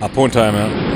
Harpoon time, ja.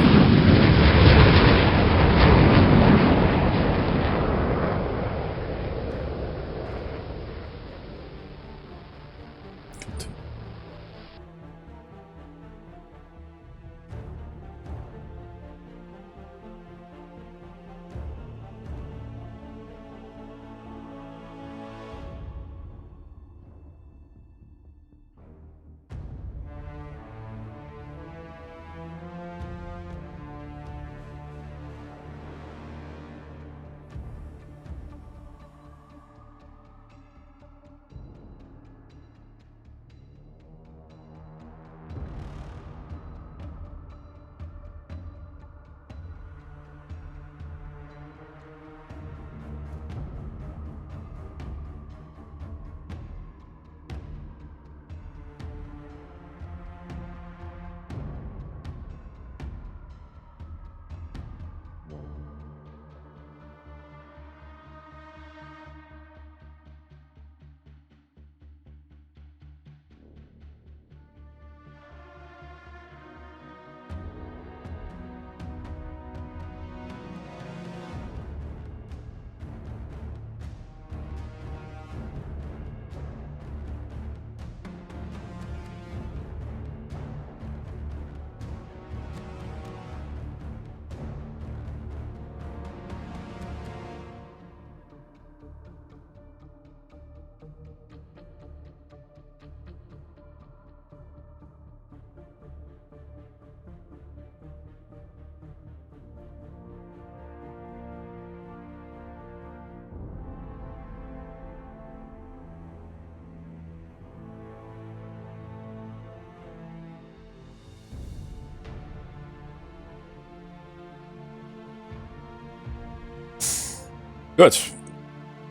Good.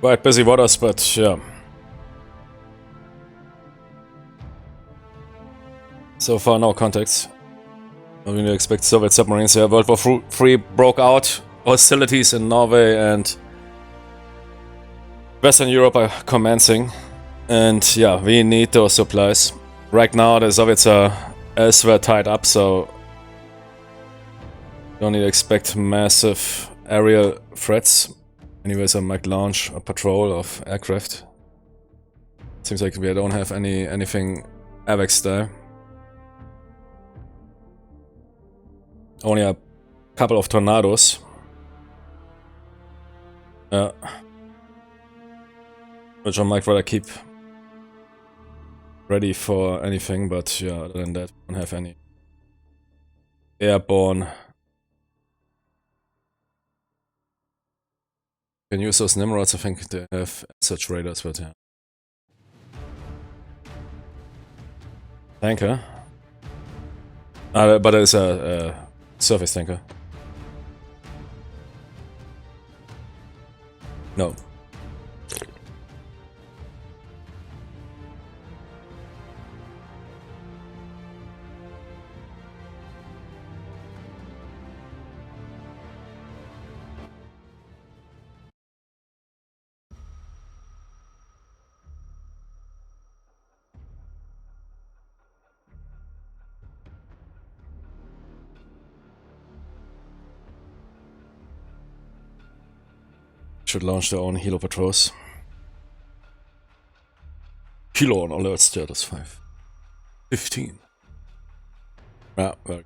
Quite busy waters, but yeah. So far, no contacts. I mean, you expect Soviet submarines here. World War III broke out. Hostilities in Norway and Western Europe are commencing. And yeah, we need those supplies. Right now, the Soviets are elsewhere tied up, so don't need to expect massive aerial threats. Anyways, I might launch a patrol of aircraft. Seems like we don't have anything AVAX there. Only a couple of tornadoes. Which I might rather keep ready for anything, but yeah, other than that, I don't have any airborne. Can use those Nimrods, I think they have such radars, but yeah. Tanker. But it's a surface tanker. No. Should launch their own helo patrols. Kilo on alert status 5. 15. Yeah, well.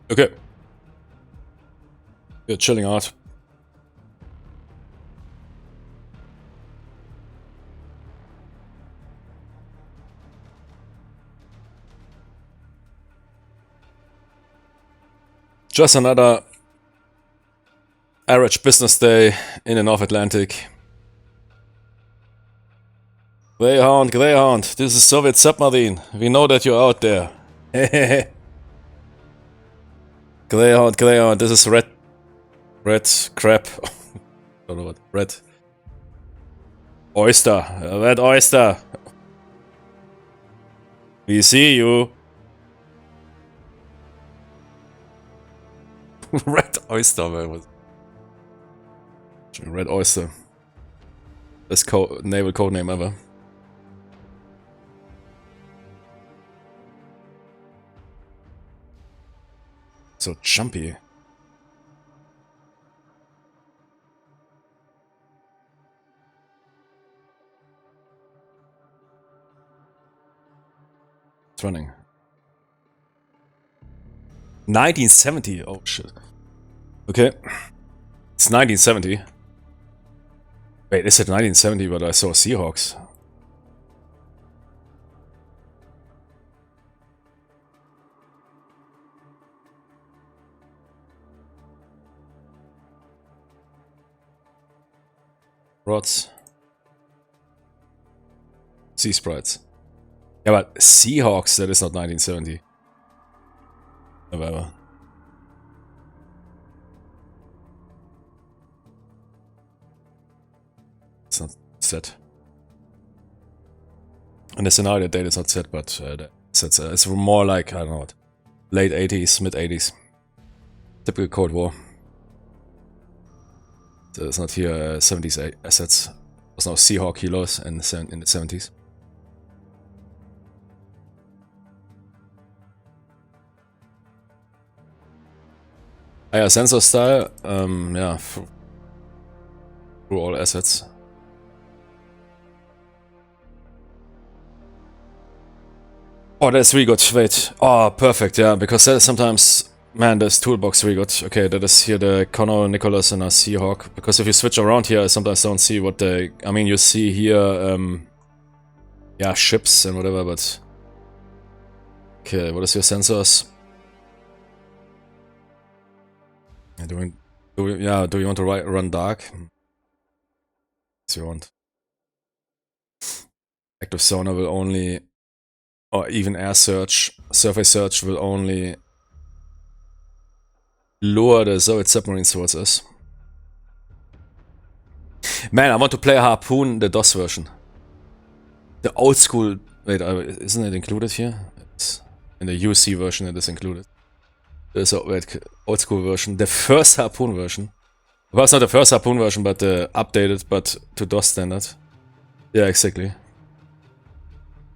Okay. We're chilling out. Just another average business day in the North Atlantic. Greyhound, Greyhound, this is Soviet submarine. We know that you're out there. Greyhound, Greyhound, this is red crab. Don't know what. Red oyster. Red oyster. We see you. Red oyster, man. Red oyster. Best naval code name ever. So jumpy. It's running. 1970. Oh shit. Okay. It's 1970. Wait, is it 1970 but I saw Seahawks? Rods. Sea Sprites. Yeah, but Seahawks, that is not 1970. However. It's not set. And the scenario date is not set, but it's more like, I don't know what, late 80s, mid 80s. Typical Cold War. So it's not here 70s assets. There's no Seahawk kilos in the 70s. Higher sensor style, yeah, through all assets. Oh, that's really good. Wait. Oh, perfect. Yeah, because that is sometimes, man, this toolbox really good. Okay, that is here the Convoy, Nicholas, and a Seahawk. Because if you switch around here, I sometimes don't see what they. I mean, you see here, yeah, ships and whatever, but. Okay, what is your sensors? Do you want to run dark? Yes, you want. Active sonar will only, or even air search, surface search will only lure the Soviet submarines towards us. Man, I want to play Harpoon, the DOS version. The old school. Wait, isn't it included here? It's in the HUCE version it is included. There's a old school version. The first Harpoon version. Well, it's not the first Harpoon version, but the updated, but to DOS standard. Yeah, exactly.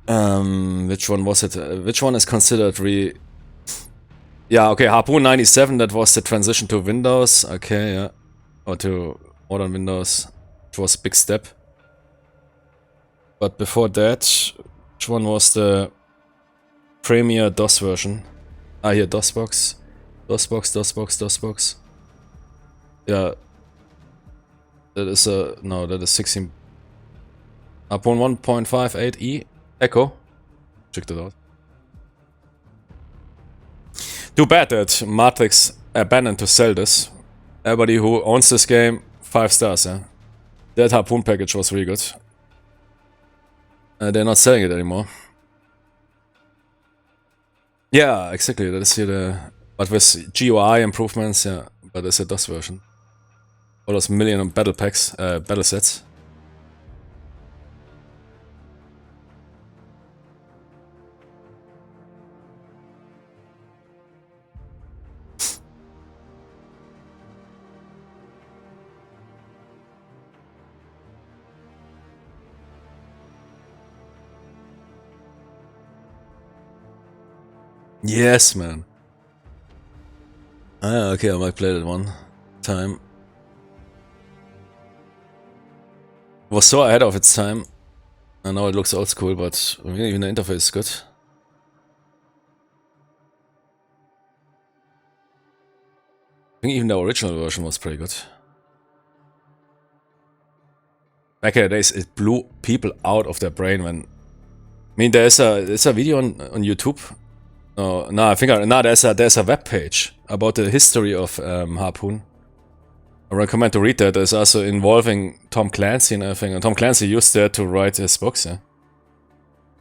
Which one was it? Which one is considered Yeah, okay, Harpoon 97, that was the transition to Windows. Okay, yeah. Or to modern Windows. Which was a big step. But before that, which one was the premier DOS version? Ah, here, DOSBox. DOSBox. Yeah. That is no, that is 16. Harpoon 1.58E Echo. Checked it out. Too bad that Matrix abandoned to sell this. Everybody who owns this game, 5 stars, yeah. That Harpoon package was really good. They're not selling it anymore. Yeah, exactly. That is here the. But with GUI improvements, yeah. But it's a DOS version. All those million battle packs, battle sets. Yes, man. Ah, okay, I might play that one time. It was so ahead of its time. I know it looks old school, but even the interface is good. I think even the original version was pretty good. Back in the days, it blew people out of their brain when. I mean, there's a video on YouTube. No, I think there's a web page about the history of Harpoon. I recommend to read that. There's also involving Tom Clancy and everything. And Tom Clancy used that to write his books. Yeah,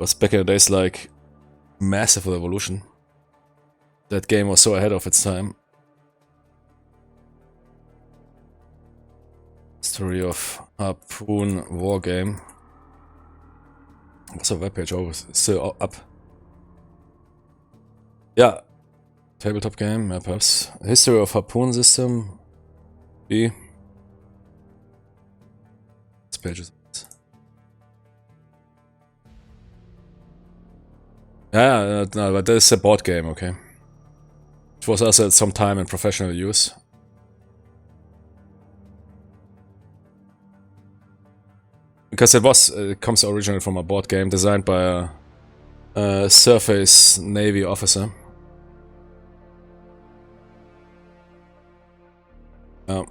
was back in the days like massive evolution. That game was so ahead of its time. History of Harpoon war game. What's the webpage? Oh, it's still up. Yeah. Tabletop game, yeah, perhaps. History of Harpoon system. B. This page is. Yeah, no, but this is a board game, okay. It was also at some time in professional use. Because it comes originally from a board game designed by a surface Navy officer. Oh.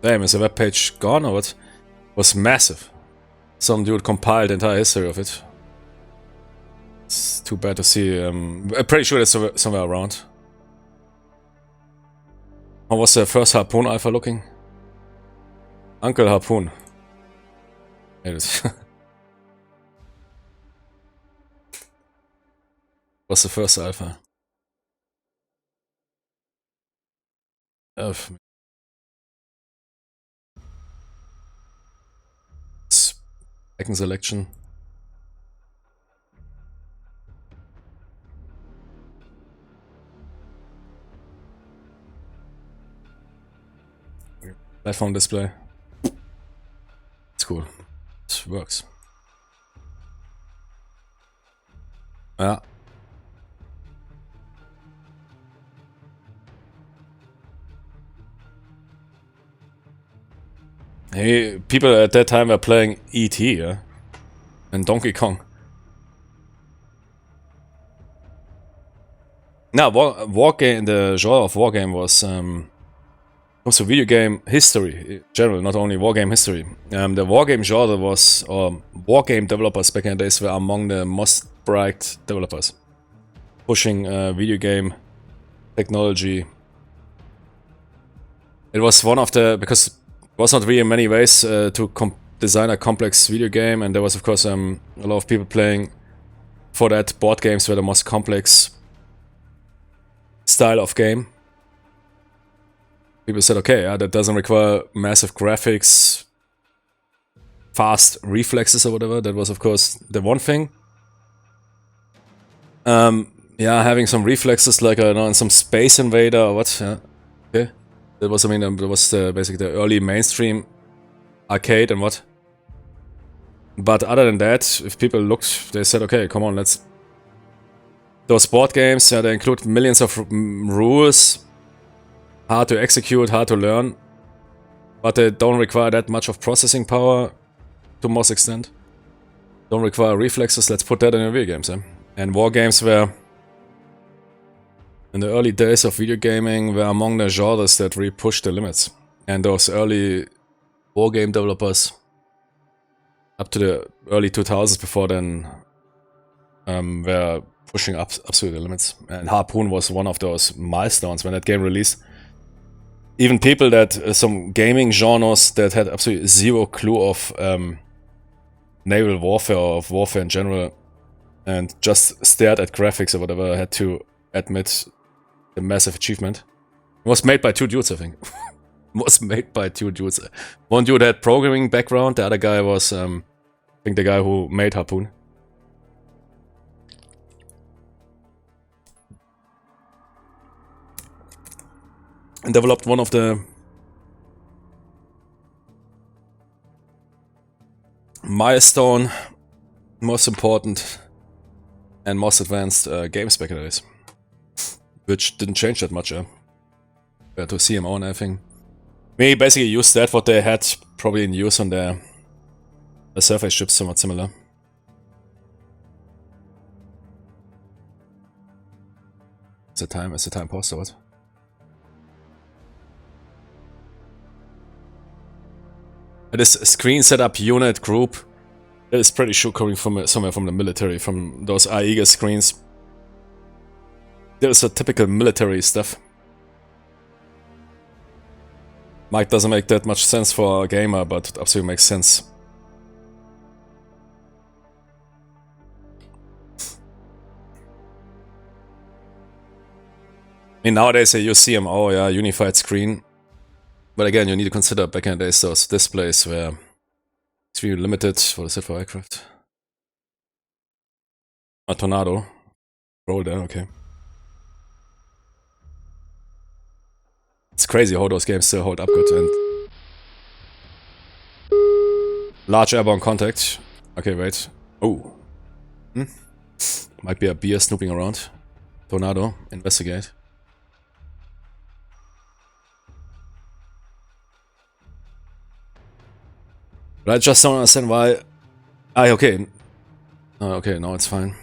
Damn, is the webpage gone or what? It was massive. Some dude compiled the entire history of it. It's too bad to see. I'm pretty sure it's somewhere around. How was the first Harpoon alpha looking? Uncle Harpoon. It is. Was the first alpha? Second selection. Platform display. It's cool. It works. Yeah. Hey, people at that time were playing E.T., yeah? And Donkey Kong. Now, war game, the genre of war game was also video game history in general, not only war game history. The war game genre was, or war game developers back in the days were among the most bright developers, pushing video game technology. It was one of the, because it was not really in many ways to design a complex video game, and there was of course a lot of people playing for that. Board games were the most complex style of game. People said, okay, that doesn't require massive graphics, fast reflexes or whatever. That was of course the one thing. Yeah, having some reflexes like in some Space Invader or what? Yeah. Okay. That was, I mean, that was basically the early mainstream arcade and what. But other than that, if people looked, they said, okay, come on, let's. Those board games, they include millions of rules, hard to execute, hard to learn, but they don't require that much of processing power to most extent. Don't require reflexes, let's put that in your video games. And war games were, in the early days of video gaming, were among the genres that really pushed the limits. And those early war game developers, up to the early 2000s before then, were pushing up absolutely the limits. And Harpoon was one of those milestones when that game released. Even people that, some gaming genres that had absolutely zero clue of naval warfare or of warfare in general, and just stared at graphics or whatever, had to admit the massive achievement. It was made by two dudes, I think. It was made by two dudes. One dude had programming background, the other guy was, I think, the guy who made Harpoon. And developed one of the milestone, most important and most advanced games back in the days. Which didn't change that much, to CMO and everything. We basically used that, what they had probably in use on their surface ships, somewhat similar. Is the time paused or what? This screen setup unit group, that is pretty sure coming from somewhere from the military, from those Aegis screens. There's a typical military stuff. Might doesn't make that much sense for a gamer, but it absolutely makes sense. mean, nowadays they use CMO, yeah, unified screen. But again, you need to consider back in the days those displays were extremely limited. What is it for aircraft? A Tornado. Roll there, okay. It's crazy how those games still hold up good. And large airborne contact. Okay, wait. Oh. Might be a beer snooping around. Tornado, investigate. But I just don't understand why. Ah, okay. Okay, now it's fine.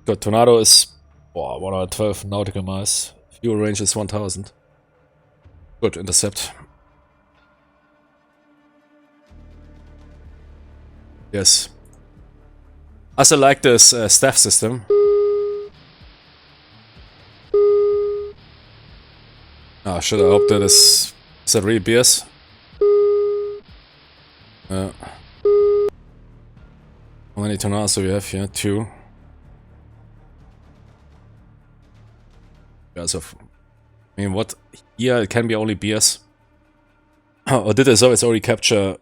Good, Tornado is 112 nautical miles. Fuel range is 1000. Good, intercept. Yes. I also like this staff system. Ah, shit, I hope that is that really beers? How many tornadoes do we have here? 2. Yeah, so, I mean, what? Here it can be only beers. Or did the Soviets already capture?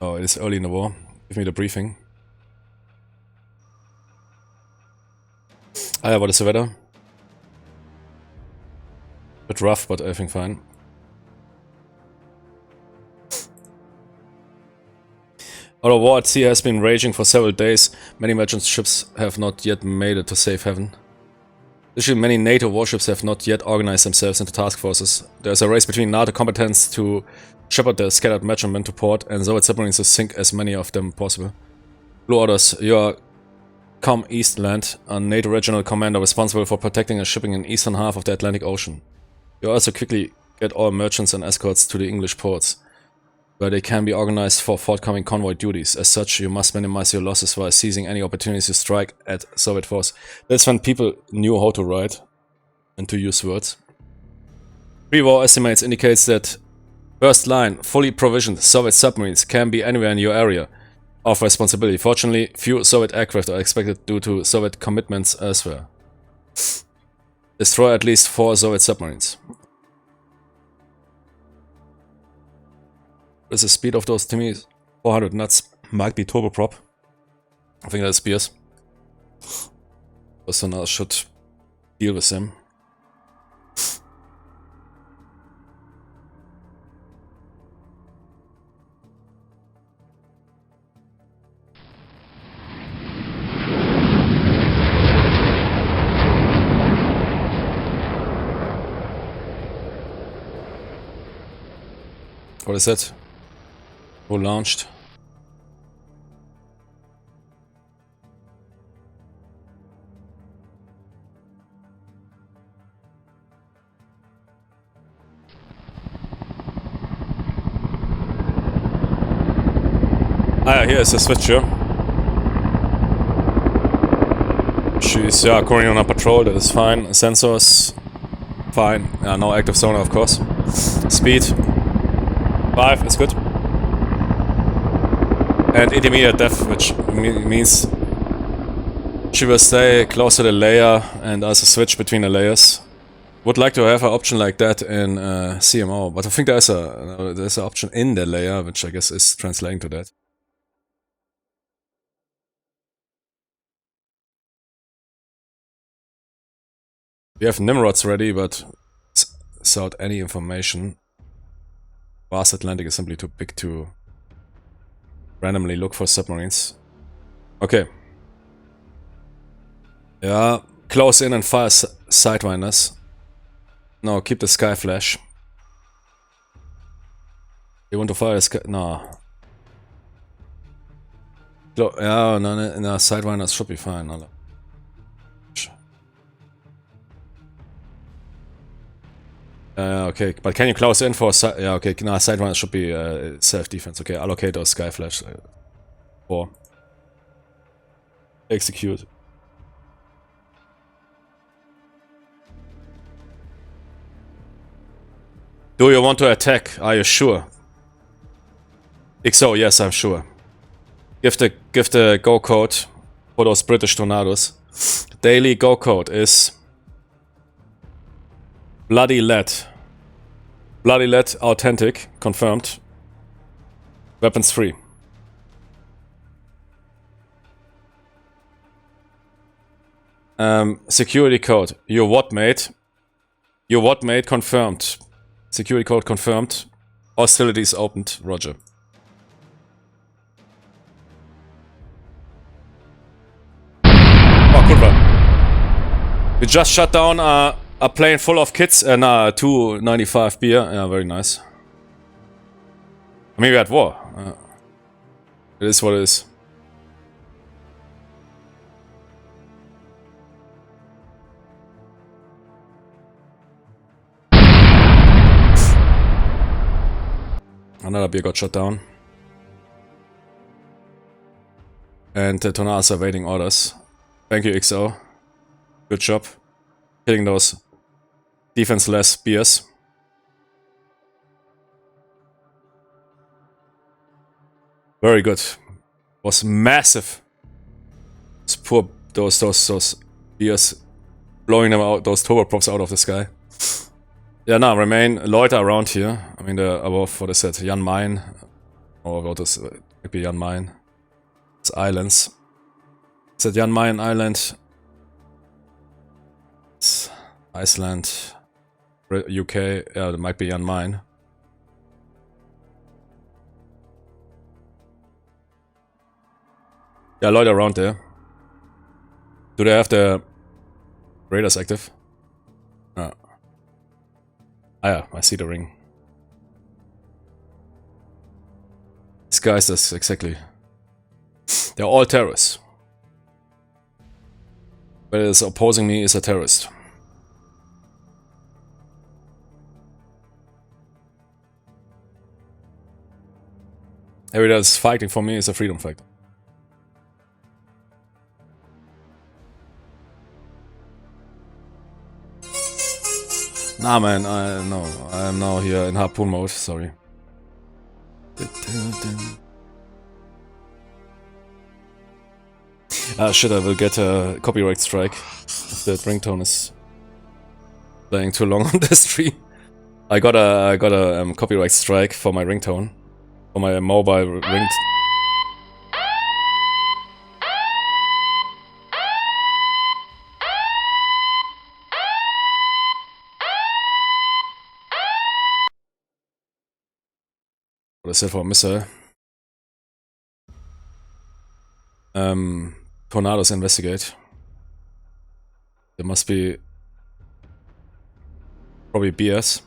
Oh, it is early in the war. Give me the briefing. Ah, yeah, what is the weather? Bit rough, but everything fine. Although war at sea has been raging for several days, many merchant ships have not yet made it to safe haven. Additionally, many NATO warships have not yet organized themselves into task forces. There is a race between NATO combatants to shepherd their scattered merchantmen to port, and Soviet submarines to sink as many of them possible. Blue Orders, you are Com Eastland, a NATO regional commander responsible for protecting and shipping in the eastern half of the Atlantic Ocean. You also quickly get all merchants and escorts to the English ports, where they can be organized for forthcoming convoy duties. As such, you must minimize your losses while seizing any opportunities to strike at Soviet force. That's when people knew how to write and to use words. Pre-war estimates indicates that first line, fully provisioned Soviet submarines can be anywhere in your area of responsibility. Fortunately, few Soviet aircraft are expected due to Soviet commitments elsewhere. Destroy at least 4 Soviet submarines. What is the speed of those Timmys? 400 knots. Might be turboprop. I think that's Spears. So now I should deal with them. What is that? Who launched? Ah, yeah, here is a switcher. She's, yeah, currently on a patrol, that is fine. Sensors, fine. Yeah, no active sonar, of course. Speed, 5 is good. And intermediate depth, which means she will stay close to the layer and also switch between the layers. Would like to have an option like that in CMO, but I think there's an option in the layer, which I guess is translating to that. We have Nimrods ready, but without any information. Vast Atlantic is simply too big to randomly look for submarines. Okay. Yeah, close in and fire sidewinders. No, keep the sky flash. You want to fire the sky? No. Yeah, no, sidewinders should be fine. Okay, but can you close in for yeah, okay, no, sidewinders should be self-defense. Okay, allocate those sky flash. 4. Execute. Do you want to attack? Are you sure? XO, yes, I'm sure. Give the go code for those British tornadoes. Daily go code is Bloody Lead. Bloody Lead authentic, confirmed. Weapons free. Security code. Your what, mate? Your what, mate? Confirmed. Security code confirmed. Hostilities opened. Roger. Oh, cool, bro. We just shut down a plane full of kids and 295 beer. Yeah, very nice. I mean, we had war. It is what it is. Another beer got shut down. And the tornadoes are waiting orders. Thank you, XO. Good job. Hitting those defenseless beers. Very good. Was massive. Those poor those beers blowing them out, those turboprops out of the sky. Yeah, no, remain loiter around here. I mean, the above what is that? Jan Mayen, or what is maybe Jan Mayen? It's islands. Is that Jan Mayen Island? It's Iceland, UK. Yeah, it might be Jan Mayen. Yeah, loiter around there. Do they have the radars active? Ah, yeah, I see the ring. These guys, that's exactly. They're all terrorists. But is opposing me is a terrorist. Everybody that's fighting for me is a freedom fighter. Nah, man, I am now here in Harpoon mode, sorry. Ah, shit, I will get a copyright strike if the ringtone is playing too long on the stream. I got a copyright strike for my ringtone, for my mobile ring. What is that for a missile? Tornadoes investigate. There must be probably BS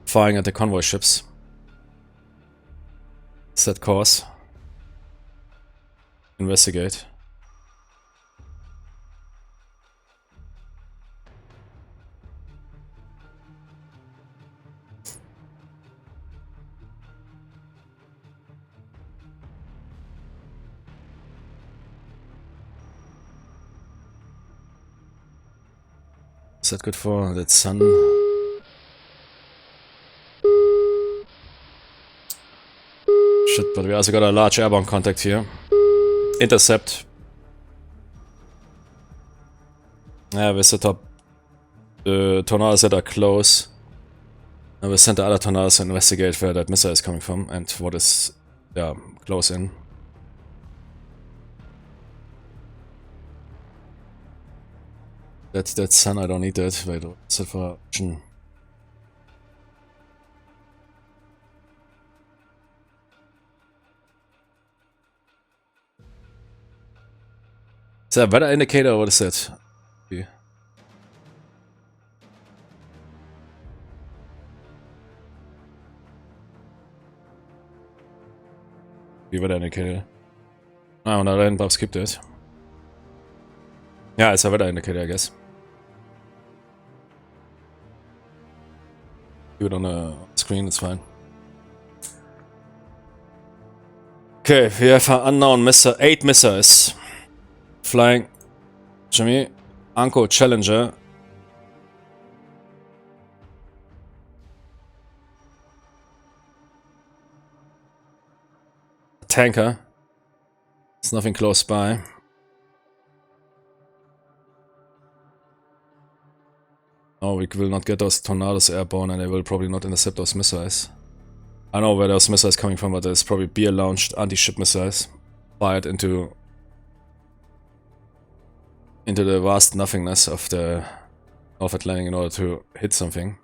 firing at the convoy ships. Set course. Investigate. Is that good for that sun? Shit, but we also got a large airborne contact here. Intercept. Yeah, we set up the tornadoes that are close. And we send the other tornadoes to investigate where that missile is coming from and what is, yeah, close in. That sun, I don't need that. Wait, what's it for option? Is that a weather indicator or what is that? Okay. The weather indicator. Oh, no, then Bob skipped it. Yeah, it's a weather indicator, I guess. Do it on the screen, it's fine. Okay, we have an unknown missile, 8 missiles. Flying. Jimmy. Anko Challenger. Tanker. There's nothing close by. No, we will not get those tornadoes airborne, and they will probably not intercept those missiles. I know where those missiles coming from, but there's probably beer-launched anti-ship missiles fired into the vast nothingness of the North Atlantic in order to hit something.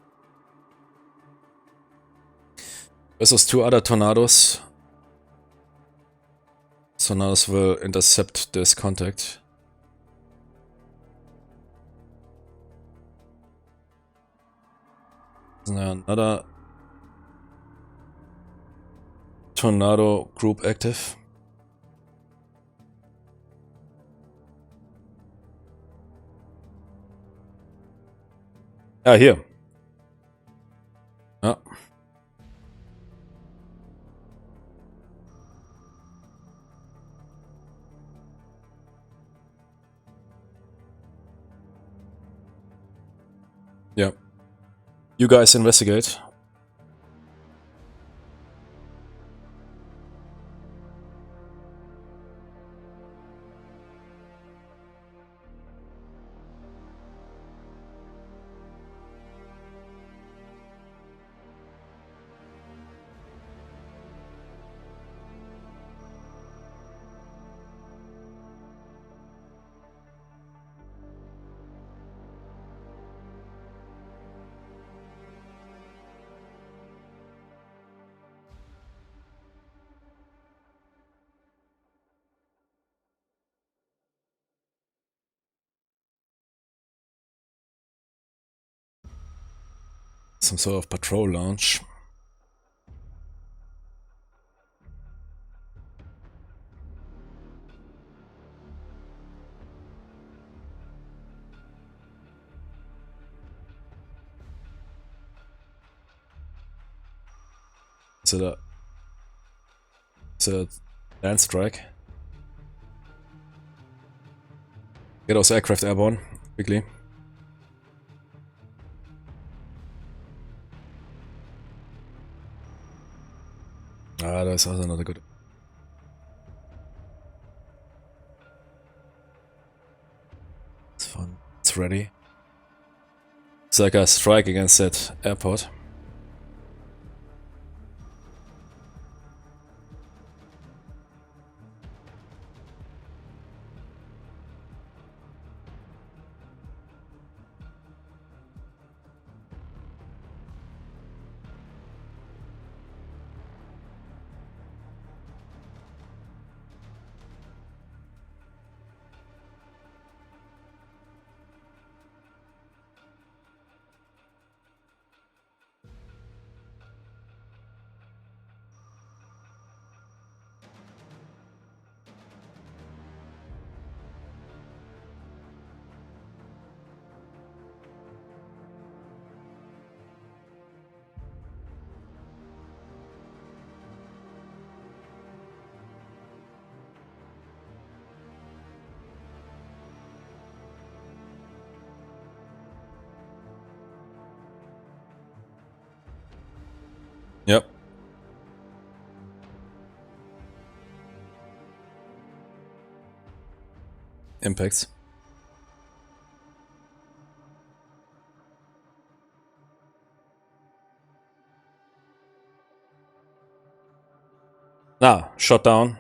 There's those 2 other tornadoes. Tornadoes will intercept this contact. Is there another tornado group active? Ah, here. Ah. Yeah. You guys investigate. Some sort of patrol launch. Is it a land strike? Get those aircraft airborne, quickly. Ah, that's also not a good. It's fun. It's ready. It's like a strike against that airport. Yep. Impacts. Ah, shot down.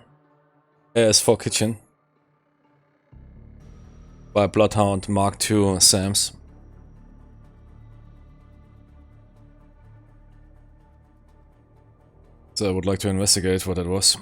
AS4 Kitchen. By Bloodhound Mark II SAMs. So I would like to investigate what that was.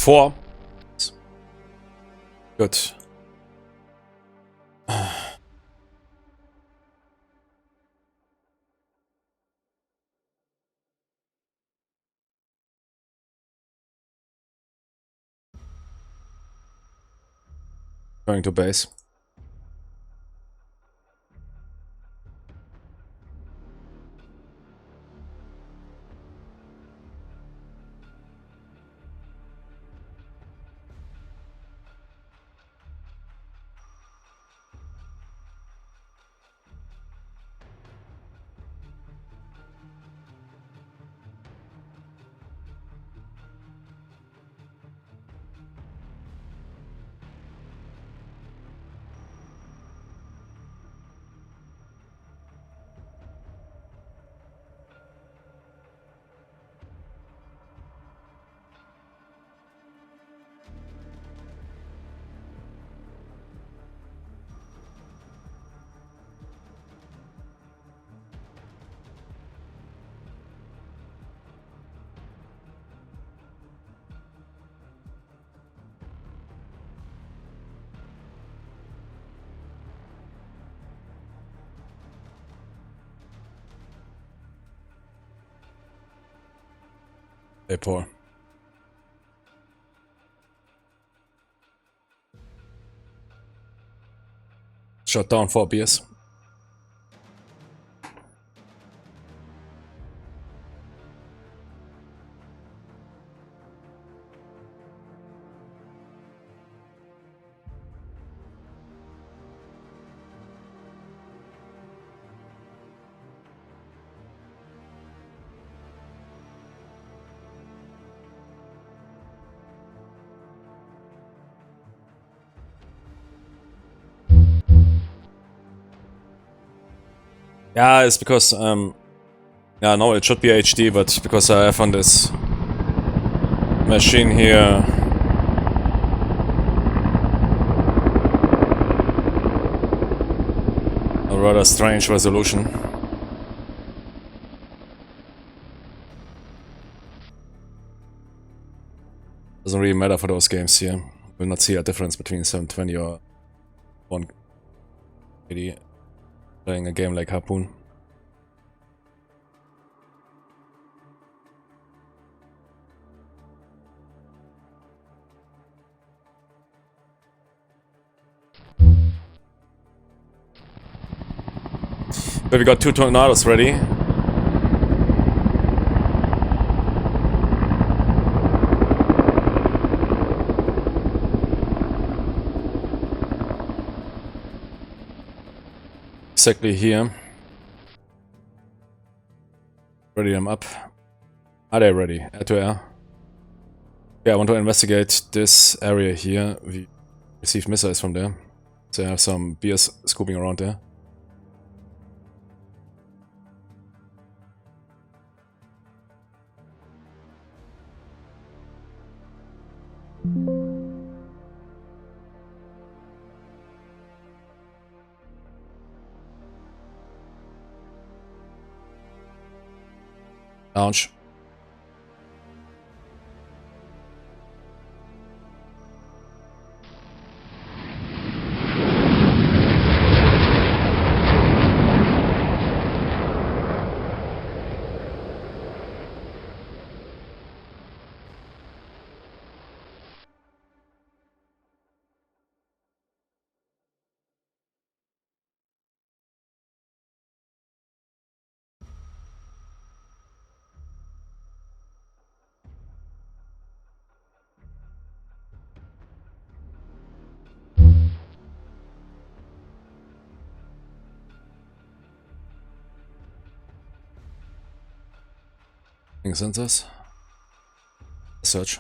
4. Good. Going to base. Hey, poor. Shut down 4 beers. Yeah, it's because, yeah, no, it should be HD, but because I have on this machine here a rather strange resolution. Doesn't really matter for those games here. Will not see a difference between 720 or 180 playing a game like Harpoon. But we got 2 tornadoes ready. Exactly here. Ready them up. Are they ready? Air to air. Yeah, I want to investigate this area here. We received missiles from there. So I have some beers scooping around there. Launch. Sensors. Search.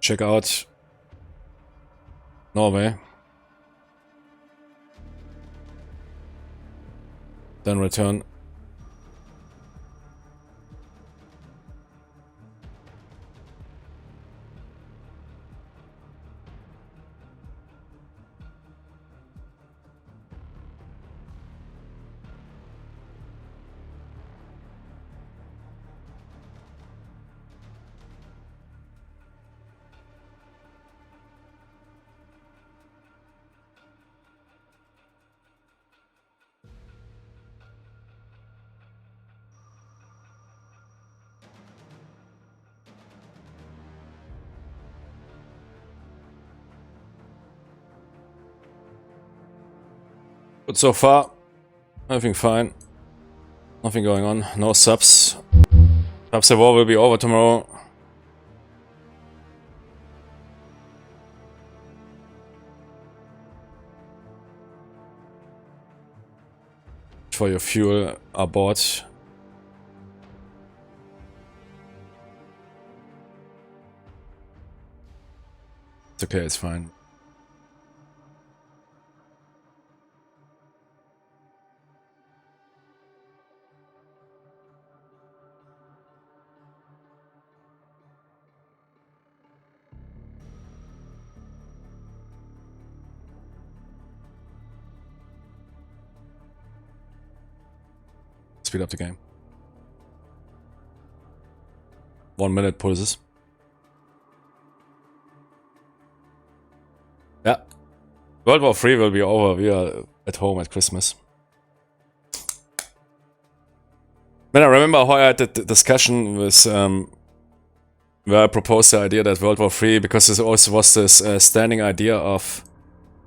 Check out Norway. Then return. But so far, everything fine. Nothing going on. No subs. Perhaps the war will be over tomorrow. For your fuel aboard. It's okay, it's fine. Speed up the game. 1 minute pulses. Yeah. World War 3 will be over. We are at home at Christmas. Then I remember how I had the discussion with where I proposed the idea that World War 3, because this also was this standing idea of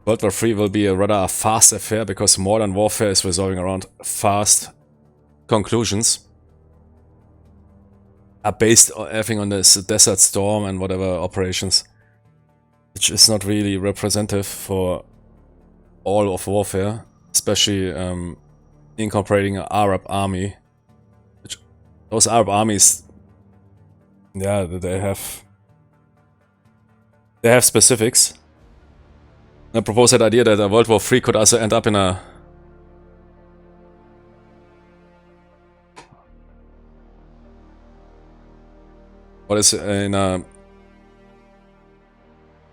World War 3 will be a rather fast affair, because modern warfare is resolving around fast conclusions. Are based on everything on this Desert Storm and whatever operations, which is not really representative for all of warfare, especially incorporating an Arab army. Which those Arab armies, yeah, they have specifics. I proposed that idea that a World War 3 could also end up in a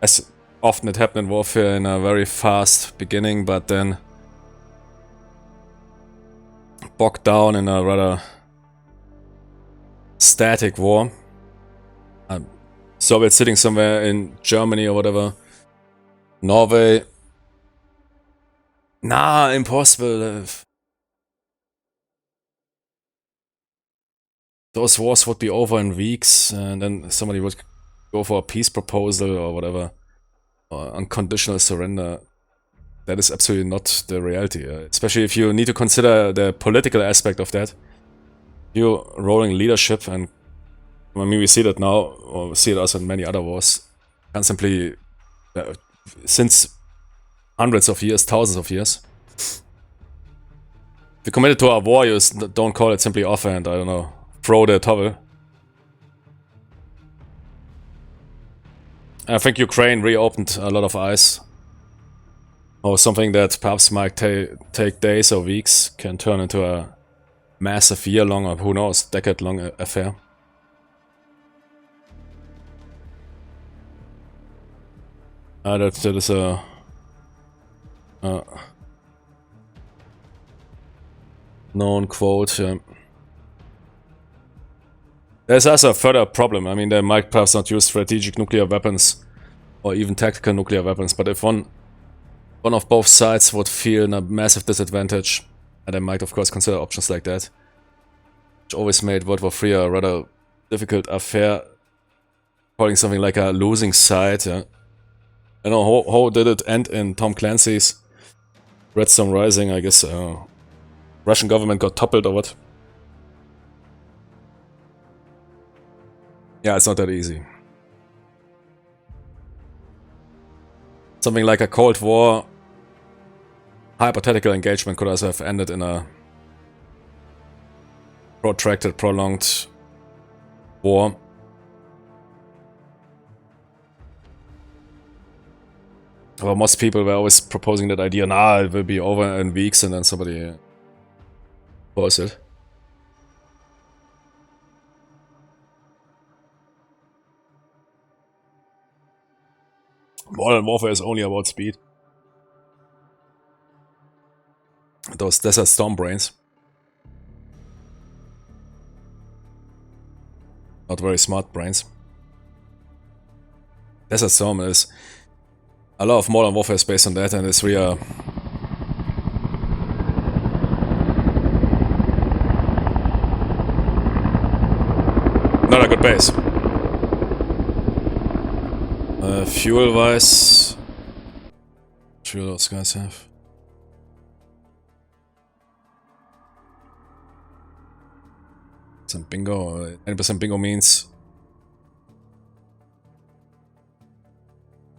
as often it happened in warfare, in a very fast beginning, but then bogged down in a rather static war. Soviets sitting somewhere in Germany or whatever. Norway. Nah, impossible. Those wars would be over in weeks, and then somebody would go for a peace proposal or whatever, or unconditional surrender. That is absolutely not the reality, especially if you need to consider the political aspect of that. You're rolling leadership, and I mean, we see that now, or we see it also in many other wars, constantly, since hundreds of years, thousands of years. If you're committed to a war, you don't call it simply off and, I don't know, throw the towel. I think Ukraine reopened a lot of eyes. Or something that perhaps might take days or weeks can turn into a massive year-long, or who knows, decade-long affair. That is a known quote. Yeah. There's also a further problem. I mean, they might perhaps not use strategic nuclear weapons or even tactical nuclear weapons, but if one of both sides would feel in a massive disadvantage, and they might of course consider options like that, which always made World War 3 a rather difficult affair, calling something like a losing side. Yeah. I don't know, how did it end in Tom Clancy's Redstone Rising? I guess Russian government got toppled or what? Yeah, it's not that easy. Something like a Cold War hypothetical engagement could also have ended in a protracted, prolonged war. Well, most people were always proposing that idea, nah, it will be over in weeks, and then somebody forced it. Modern warfare is only about speed. Those Desert Storm brains. Not very smart brains. Desert Storm is... a lot of modern warfare is based on that, and it's really not a good base. Fuel-wise... what do those guys have? 90% bingo. 90% bingo means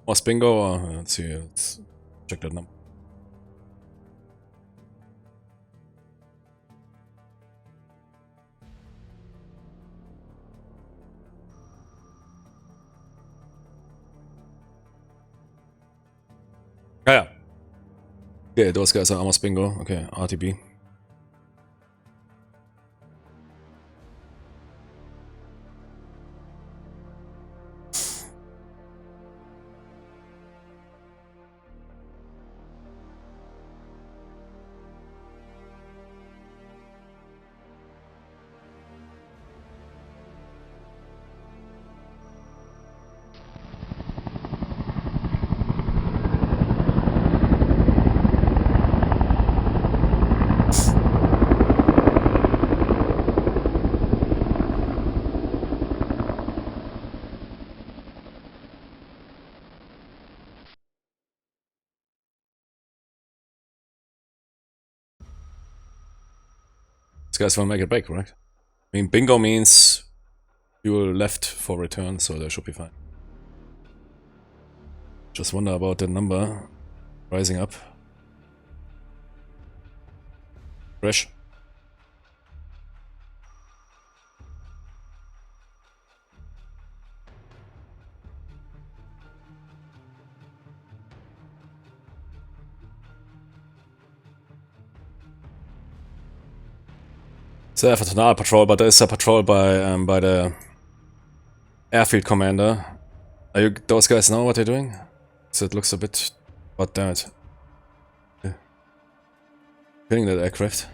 was bingo, or let's see, let's check that number. Yeah. Okay, those guys are almost bingo. Okay, RTB. These guys will make it back, right? I mean, bingo means fuel left for return, so that should be fine. Just wonder about the number rising up. Fresh. So I have a tonal patrol, but there is a patrol by the airfield commander. Are you? Those guys know what they're doing? So it looks a bit. God damn it! Killing that aircraft.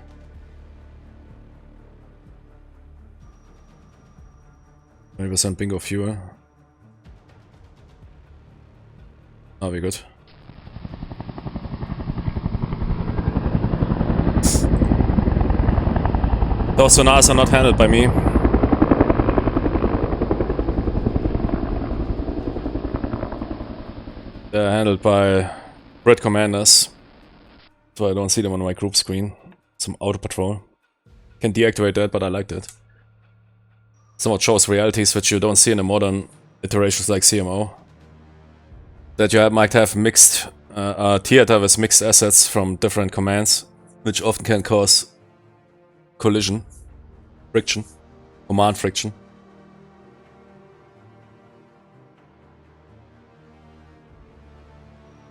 %, bingo fuel. Oh, we're good. Those sonars are not handled by me. They're handled by Brit commanders. So I don't see them on my group screen. Some auto patrol. Can deactivate that, but I like that. Somewhat shows realities which you don't see in the modern iterations like CMO. That you might have mixed theater with mixed assets from different commands, which often can cause collision, friction, command friction.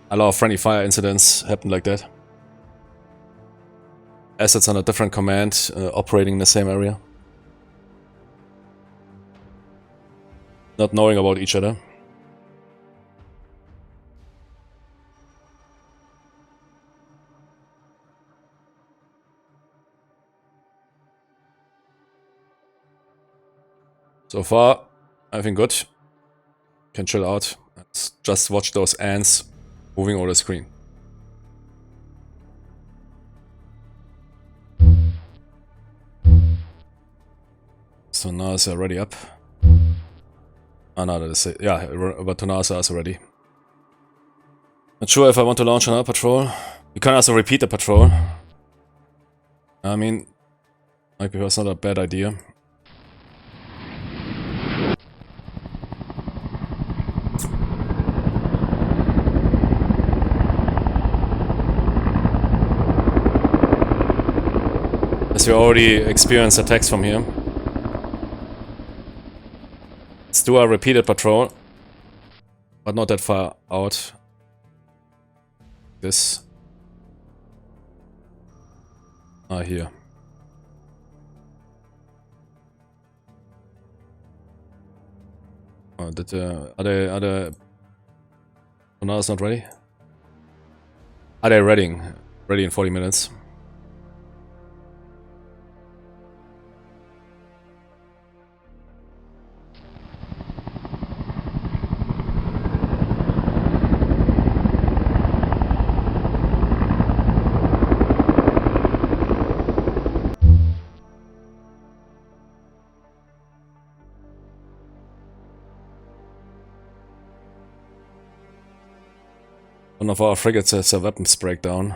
A lot of friendly fire incidents happen like that. Assets on a different command operating in the same area. Not knowing about each other. So far, everything good. Can chill out. Let's just watch those ants moving over the screen. So now it's already up. Oh no, that is it. Yeah, but Tonasa is already. Not sure if I want to launch another patrol. You can also repeat the patrol. I mean, maybe that's not a bad idea. As we already experienced attacks from here. Let's do a repeated patrol. But not that far out. This. Here. Oh, are the Sonaras not ready? Are they ready? Ready in 40 minutes. One of our frigates has a weapons breakdown.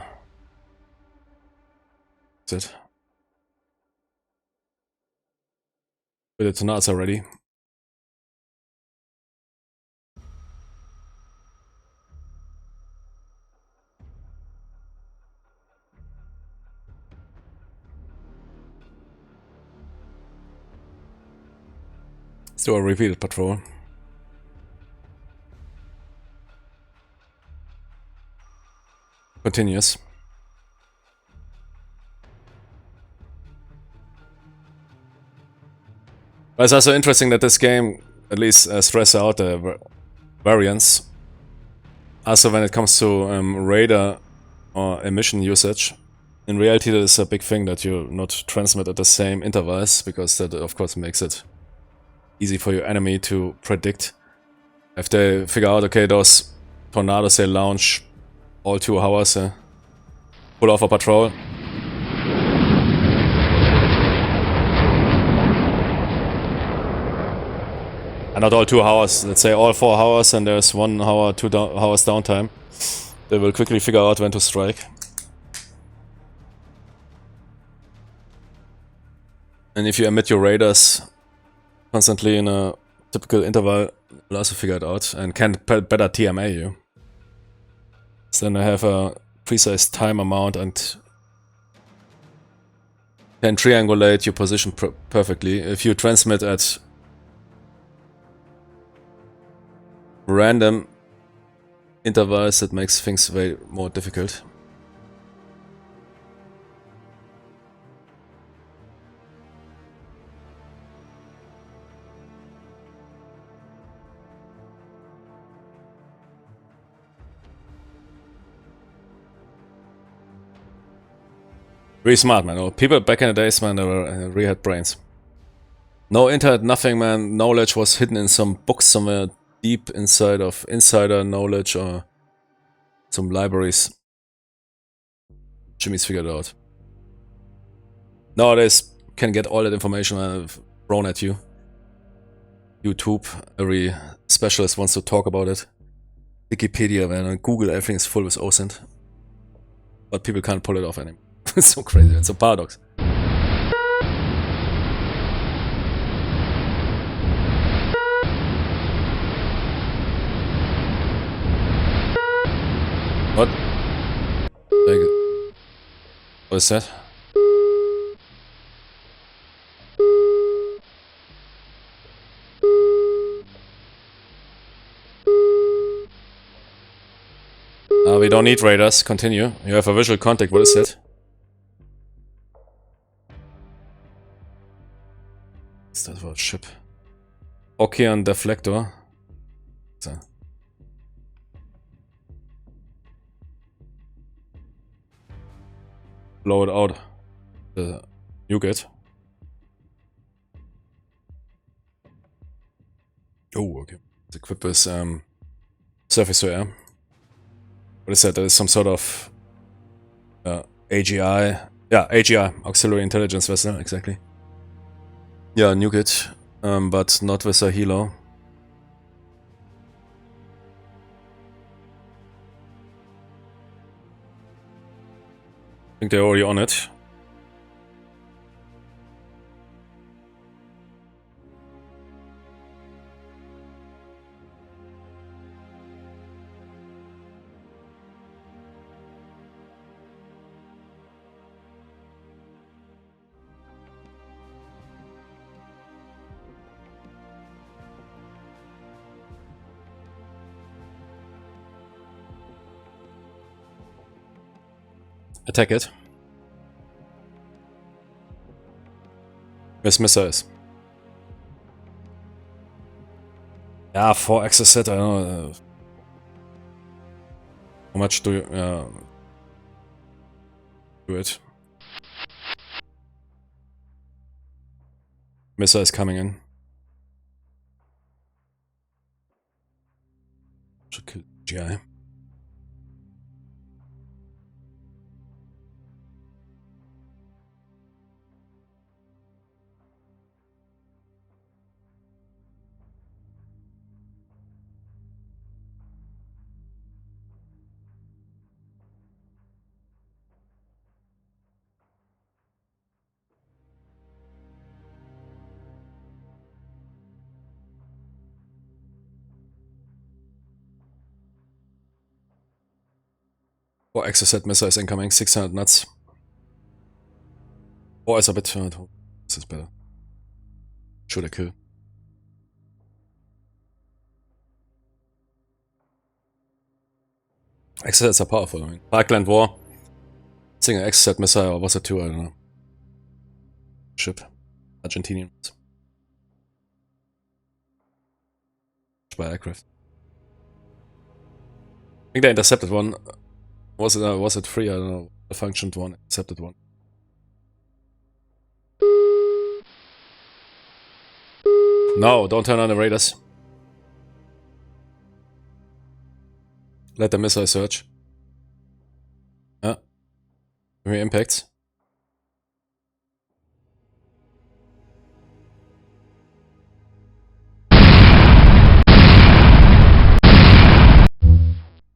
That's it. With the tornadoes already. Let's do a repeated patrol. Continuous. But it's also interesting that this game at least stresses out the variance. Also when it comes to radar or emission usage. In reality that is a big thing that you not transmit at the same intervals, because that of course makes it easy for your enemy to predict. If they figure out, okay, those tornadoes they launch all 2 hours, pull off a patrol. And not all 2 hours, let's say all 4 hours, and there's 1 hour, 2 hours downtime. They will quickly figure out when to strike. And if you emit your radars constantly in a typical interval, you'll also figure it out and can better TMA you. So then I have a precise time amount and can triangulate your position perfectly. If you transmit at random intervals, it makes things way more difficult. Really smart, man. People back in the days, man, they were really had brains. No internet, nothing, man. Knowledge was hidden in some books somewhere deep inside of insider knowledge or some libraries. Jimmy's figured it out. Nowadays, can get all that information thrown at you. YouTube, every specialist wants to talk about it. Wikipedia, man, and Google, everything is full with OSINT. But people can't pull it off anymore. It's so crazy, it's a paradox. What? What is that? We don't need radars. Continue. You have a visual contact. What is it? What's that for a ship? Ocean deflector. So. Blow it out. The nuke. Oh, okay. It's equipped with surface to air. What is that? That is some sort of AGI. Yeah, AGI, Auxiliary Intelligence Vessel, exactly. Yeah, nuke it, but not with a helo. I think they're already on it. Attack it. With missiles. Yeah, 4 axis set, I don't know. How much do you do it? Missiles coming in. Should kill GI. 4 exocet missiles incoming, 600 nuts. Or is a bit... this is better. Should I kill? Exocets are powerful. I mean, Parkland War. Single exocet missile, or was it 2? I don't know. Ship. Argentinian. By aircraft. I think they intercepted one. Was it 3? I don't know. The functioned one, intercepted one. No, don't turn on the radars. Let the missile search. Three impacts.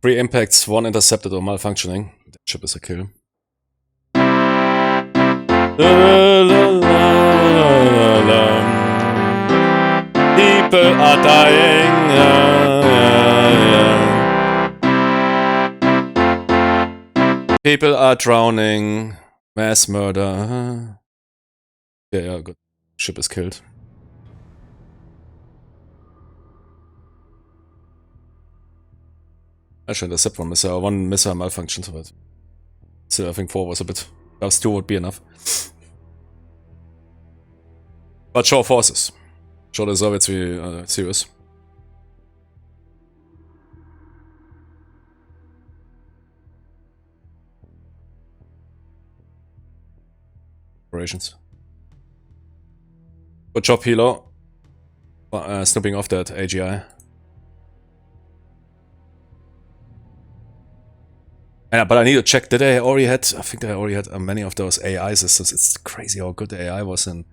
Three impacts, 1 intercepted or malfunctioning. That ship is a kill. People are dying. People are drowning. Mass murder. Yeah, good. Ship is killed. I should intercept one missile. One missile malfunctioned, but still, I think 4 was a bit. Perhaps 2 would be enough. But show forces. Show the Soviets we serious. Operations. Good job, Hilo. Snooping off that AGI. Yeah, but I need to check. Did I already had? I think I already had many of those AI systems. It's crazy how good the AI was in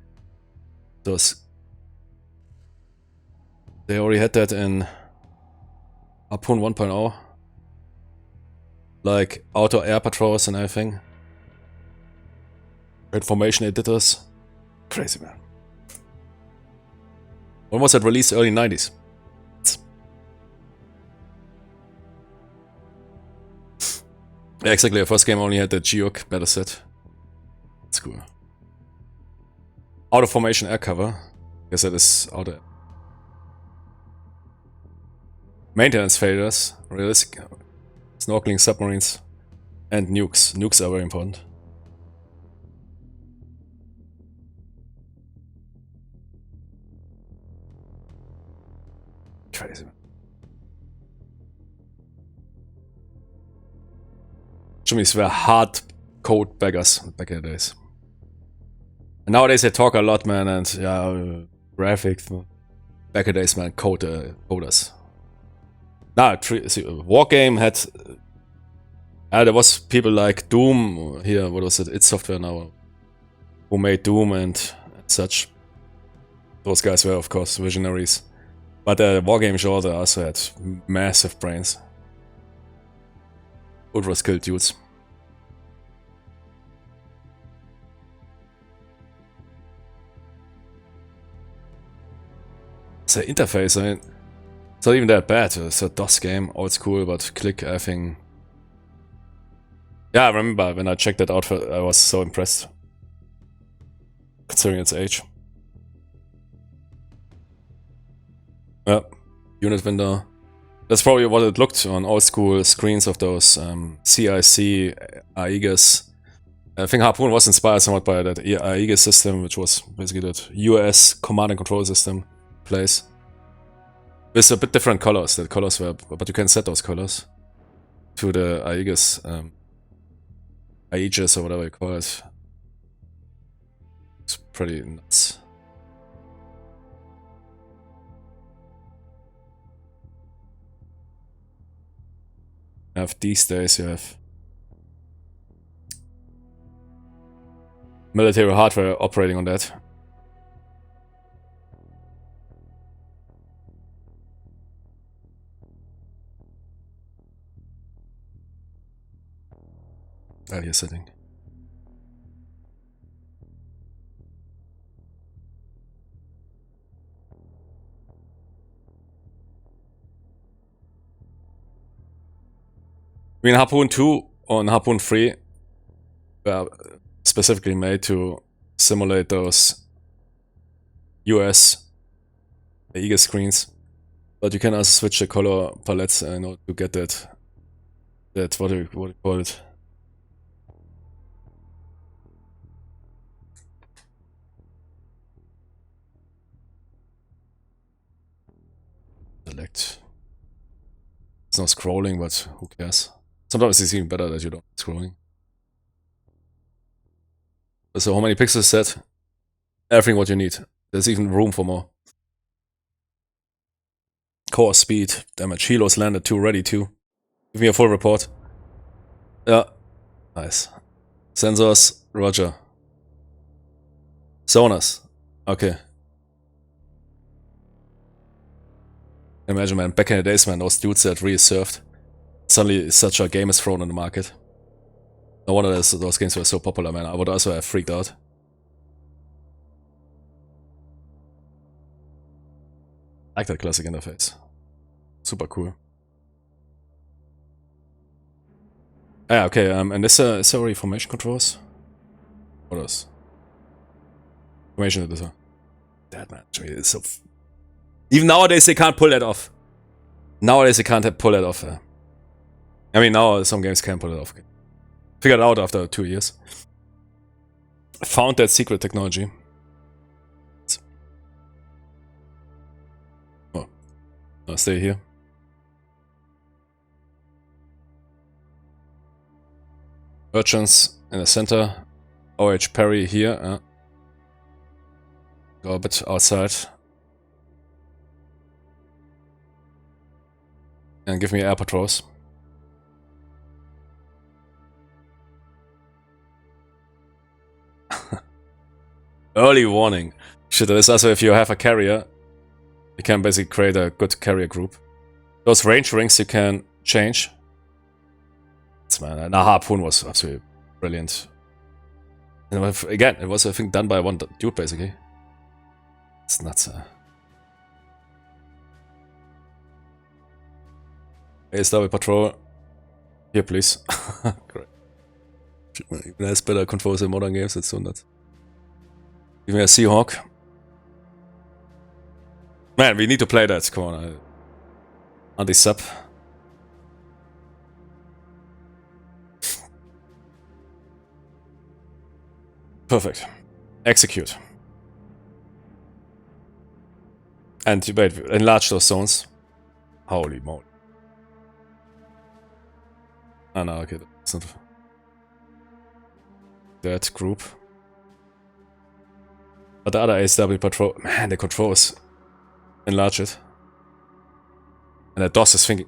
those. They already had that in Harpoon 1.0. Like auto air patrols and everything. Great formation editors. Crazy, man. When was that released? Early 90s. Yeah, exactly. The first game only had the HUCE better set. That's cool. Auto formation air cover. I guess that is auto. Maintenance failures. Realistic. Snorkeling submarines. And nukes. Nukes are very important. Crazy. Jimmys were hard code beggars back in the days. And nowadays they talk a lot, man, and yeah, graphics. Back in the days, man, coders. Nah, Wargame had. There was people like Doom here. What was it? It's Software now, who made Doom and such. Those guys were, of course, visionaries. But the Wargame genre also had massive brains. Ultra skilled dudes. The interface, I mean, it's not even that bad. It's a DOS game, old school, but click, I think. Yeah, I remember when I checked that out, I was so impressed. Considering its age. Yeah, unit window. That's probably what it looked on old school screens of those CIC Aegis. I think Harpoon was inspired somewhat by that Aegis system, which was basically that US command and control system place. With a bit different colors. The colors were, but you can set those colors to the Aegis, Aegis or whatever you call it. It's pretty nuts. These days you have military hardware operating on that. Earlier setting. I mean, Harpoon 2 on Harpoon 3 were specifically made to simulate those US eagle screens, but you can also switch the color palettes in order to get that what do you call it? Select. It's not scrolling, but who cares? Sometimes it's even better that you don't scrolling. So how many pixels set? Everything what you need. There's even room for more. Core speed, damage, helos landed 2, ready 2. Give me a full report. Yeah, nice. Sensors, roger. Sonars, okay. Imagine, man, back in the days, man, those dudes that really surfed. Suddenly such a game is thrown in the market. No wonder those games were so popular, man. I would also have freaked out. I like that classic interface. Super cool. Ah, okay, and this is already formation controls? What else? Formation editor. That man, it's so... Even nowadays they can't pull that off. Nowadays they can't pull that off. I mean, now some games can pull it off. Figured it out after 2 years. Found that secret technology. Oh, I'll stay here. Merchants in the center. OH Perry here. Go a bit outside. And give me air patrols. Early warning. Shit, that is also if you have a carrier, you can basically create a good carrier group. Those range rings you can change. Man, the Harpoon was absolutely brilliant. And again, it was, I think, done by one dude, basically. It's nuts. ASW patrol. Here, please. Great. Even has better controls in modern games, it's so nuts. Give me a Seahawk. Man, we need to play that. Come on. Anti-sub. Perfect. Execute. And wait, enlarge those zones. Holy moly. Ah, no, okay. That's not that group. But the other ASW patrol, man, the controls enlarge it. And the DOS is thinking.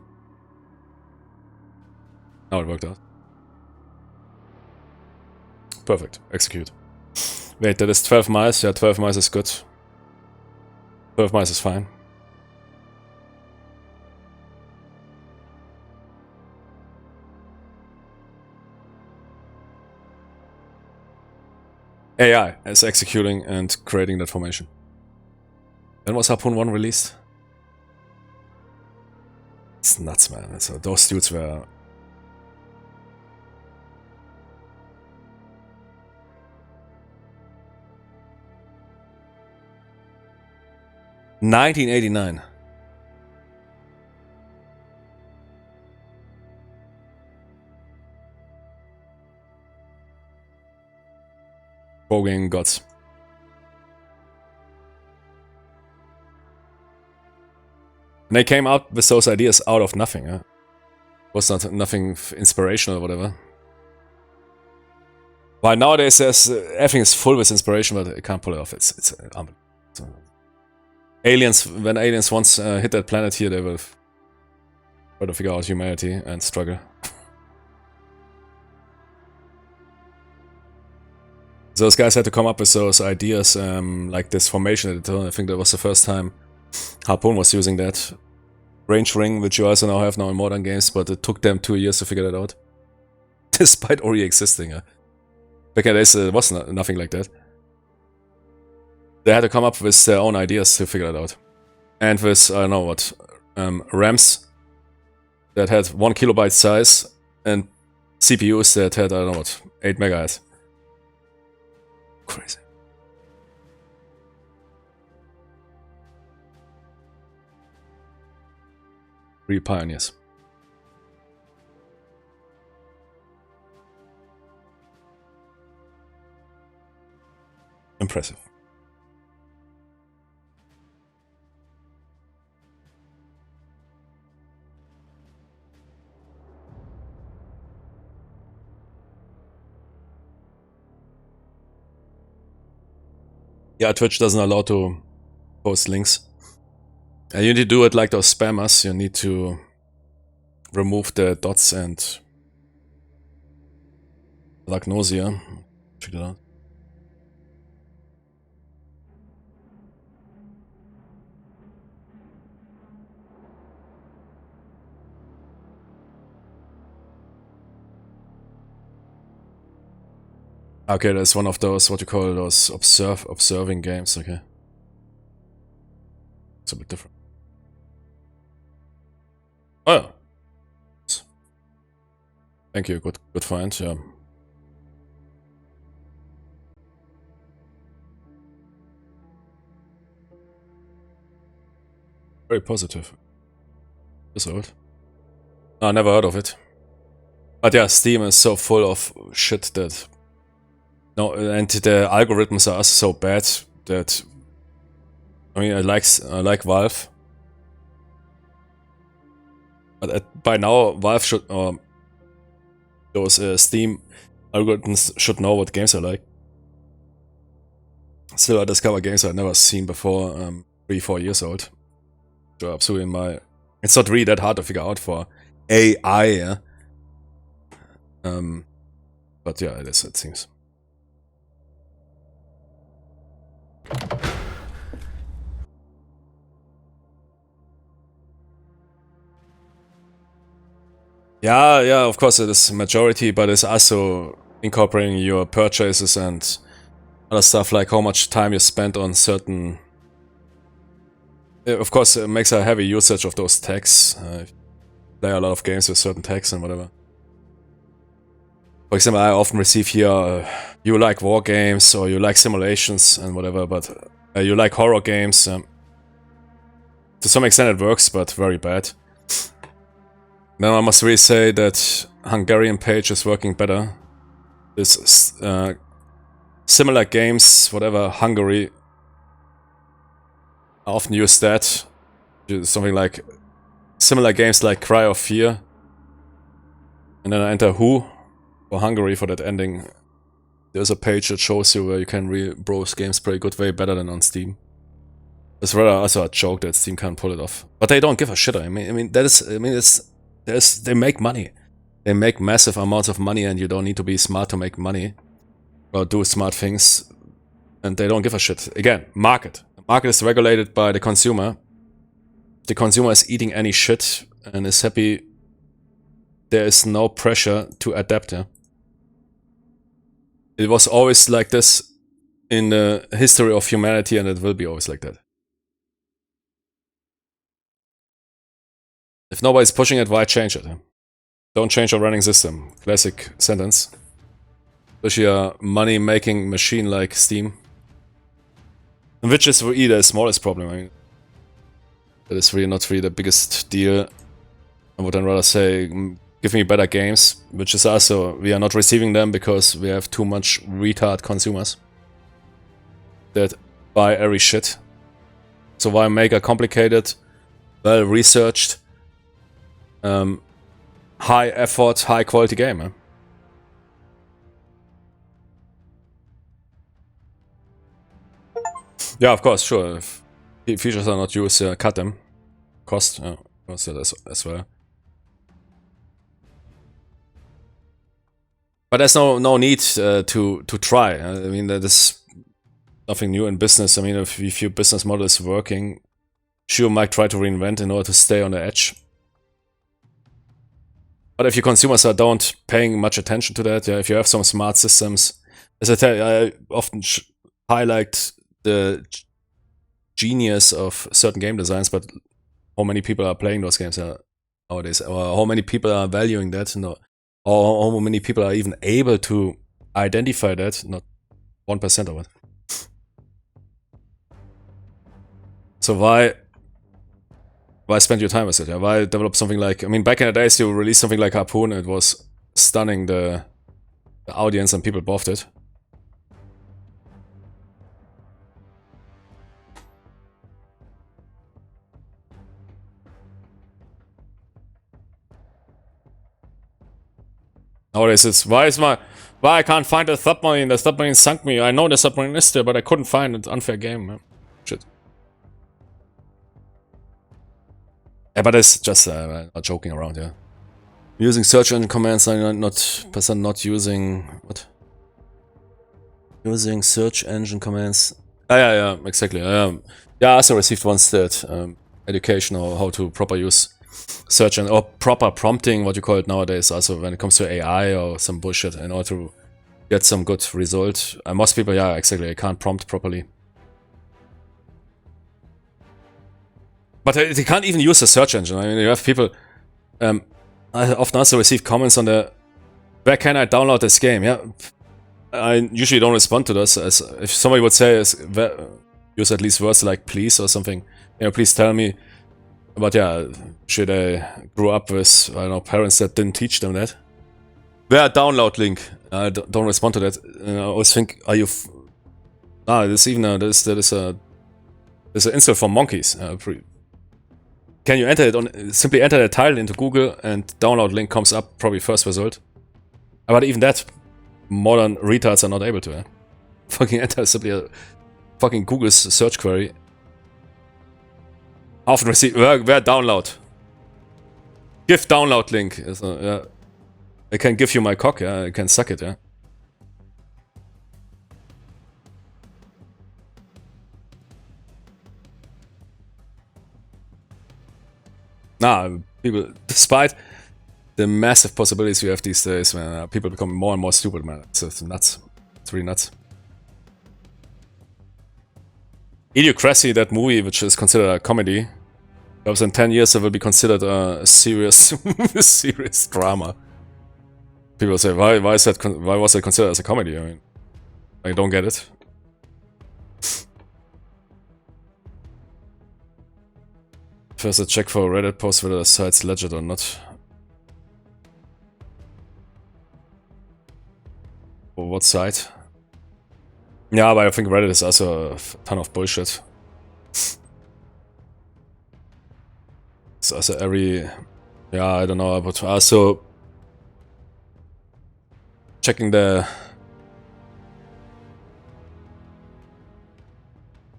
Now it worked out. Perfect. Execute. Wait, that is 12 miles. Yeah, 12 miles is good. 12 miles is fine. AI is executing and creating that formation. When was Harpoon 1 released? It's nuts, man. So those dudes were... $1989. Voguing gods. And they came out with those ideas out of nothing, huh? It was not nothing inspirational or whatever. While nowadays there's everything is full with inspiration, but it can't pull it off. It's aliens. When aliens once hit that planet here, they will try to figure out humanity and struggle. So those guys had to come up with those ideas, like this formation editor. I think that was the first time Harpoon was using that range ring, which you also now have in modern games, but it took them 2 years to figure that out. Despite already existing. Back in the days, it was nothing like that. They had to come up with their own ideas to figure that out. And with, I don't know what, RAMs that had 1 kilobyte size and CPUs that had, I don't know what, 8 megahertz. Crazy. Real pioneers. Impressive. Yeah, Twitch doesn't allow to post links. And you need to do it like those spammers. You need to remove the dots and like nausea. Check it out. Okay, that's one of those, what you call those observing games, okay. It's a bit different. Oh. Thank you, good find, yeah. Very positive. This old. No, I never heard of it. But yeah, Steam is so full of shit that... No, and the algorithms are so bad that... I mean, I like Valve. But by now, Valve should... those Steam algorithms should know what games I like. Still, I discover games I've never seen before, 3-4 years old. So absolutely in my... It's not really that hard to figure out for AI, yeah? But yeah, it is, it seems. Yeah, of course it is majority, but it's also incorporating your purchases and other stuff like how much time you spend on certain... Of course, it makes a heavy usage of those tags. Play a lot of games with certain tags and whatever. For example, I often receive here, you like war games or you like simulations and whatever, but you like horror games. To some extent it works, but very bad. Then I must really say that Hungarian page is working better. This similar games, whatever, Hungary, I often use that. Something like similar games like Cry of Fear. And then I enter WHO for Hungary for that ending. There's a page that shows you where you can browse games pretty good, way better than on Steam. It's rather also a joke that Steam can't pull it off. But they don't give a shit. I mean that is, they make money. They make massive amounts of money and you don't need to be smart to make money. Or do smart things. And they don't give a shit. Again, market. The market is regulated by the consumer. If the consumer is eating any shit and is happy, there is no pressure to adapt. Yeah? It was always like this in the history of humanity and it will be always like that. If nobody's pushing it, why change it? Don't change your running system. Classic sentence. Especially a money-making machine like Steam. Which is really the smallest problem. I mean, that is really not really the biggest deal. I would then rather say, give me better games. Which is also, we are not receiving them because we have too much retard consumers that buy every shit. So why make a complicated, well-researched, high effort, high quality game, eh? Yeah, of course, sure. If features are not used, cut them. Cost, of course, that as well. But there's no need to try. I mean, that is nothing new in business. I mean, if your business model is working, sure, you might try to reinvent in order to stay on the edge. But if your consumers don't paying much attention to that, yeah, if you have some smart systems, as I tell you, I often highlight the genius of certain game designs, but how many people are playing those games nowadays, or how many people are valuing that? No, Or how many people are even able to identify that? Not 1% of it. So why spend your time with it? Yeah? Why develop something like, I mean, back in the days you released something like Harpoon, it was stunning the audience and people buffed it. Nowadays it's, why I can't find the submarine? The submarine sunk me. I know the submarine is there, but I couldn't find it. Unfair game, man. Shit. Yeah, but it's just not joking around, yeah. Using search engine commands, I'm not using what? Using search engine commands. Yeah, exactly. Yeah, I also received once that education or how to proper use search and or proper prompting, what you call it nowadays. Also, when it comes to AI or some bullshit, in order to get some good result. Most people, yeah, exactly, can't prompt properly. But they can't even use the search engine. I mean, you have people. I often also receive comments on the, where can I download this game? Yeah, I usually don't respond to this. As if somebody would say, use at least words like please or something. You know, please tell me. But yeah, should I grew up with, I don't know, parents that didn't teach them that? Where download link? I don't respond to that. I always think, are you? There's even there's an install for monkeys. Can you enter it on? Simply enter the title into Google and download link comes up. Probably first result. But even that, modern retards are not able to. Fucking enter simply a fucking Google's search query. Often receive where download. Give download link. Yeah. I can give you my cock, yeah. I can suck it, yeah. People, despite the massive possibilities we have these days, man, people become more and more stupid, man. It's nuts. It's really nuts. Idiocracy, that movie, which is considered a comedy, perhaps in 10 years it will be considered a serious, serious drama. People say, why was it considered as a comedy? I mean, I don't get it. First, I check for Reddit posts whether the site's legit or not. For what site? Yeah, but I think Reddit is also a ton of bullshit. It's also every... Yeah, I don't know, but also... Checking the...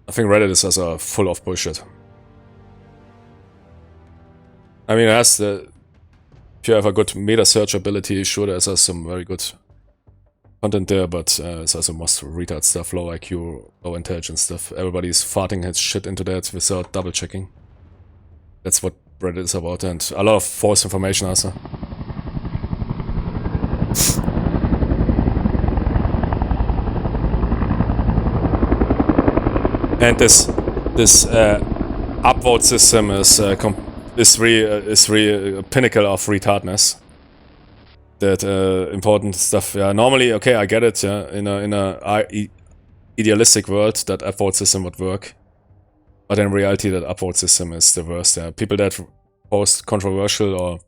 I think Reddit is also full of bullshit. I mean, it has the... If you have a good meta search ability, sure, there's also some very good content there, but it's also most retard stuff, low IQ, low intelligence stuff. Everybody's farting his shit into that without double checking. That's what Reddit is about, and a lot of false information also. And this upvote system is really a pinnacle of retardness. That important stuff. Yeah, normally, okay, I get it. Yeah, in a idealistic world, that upvote system would work, but in reality, that upvote system is the worst. Yeah, people that post controversial or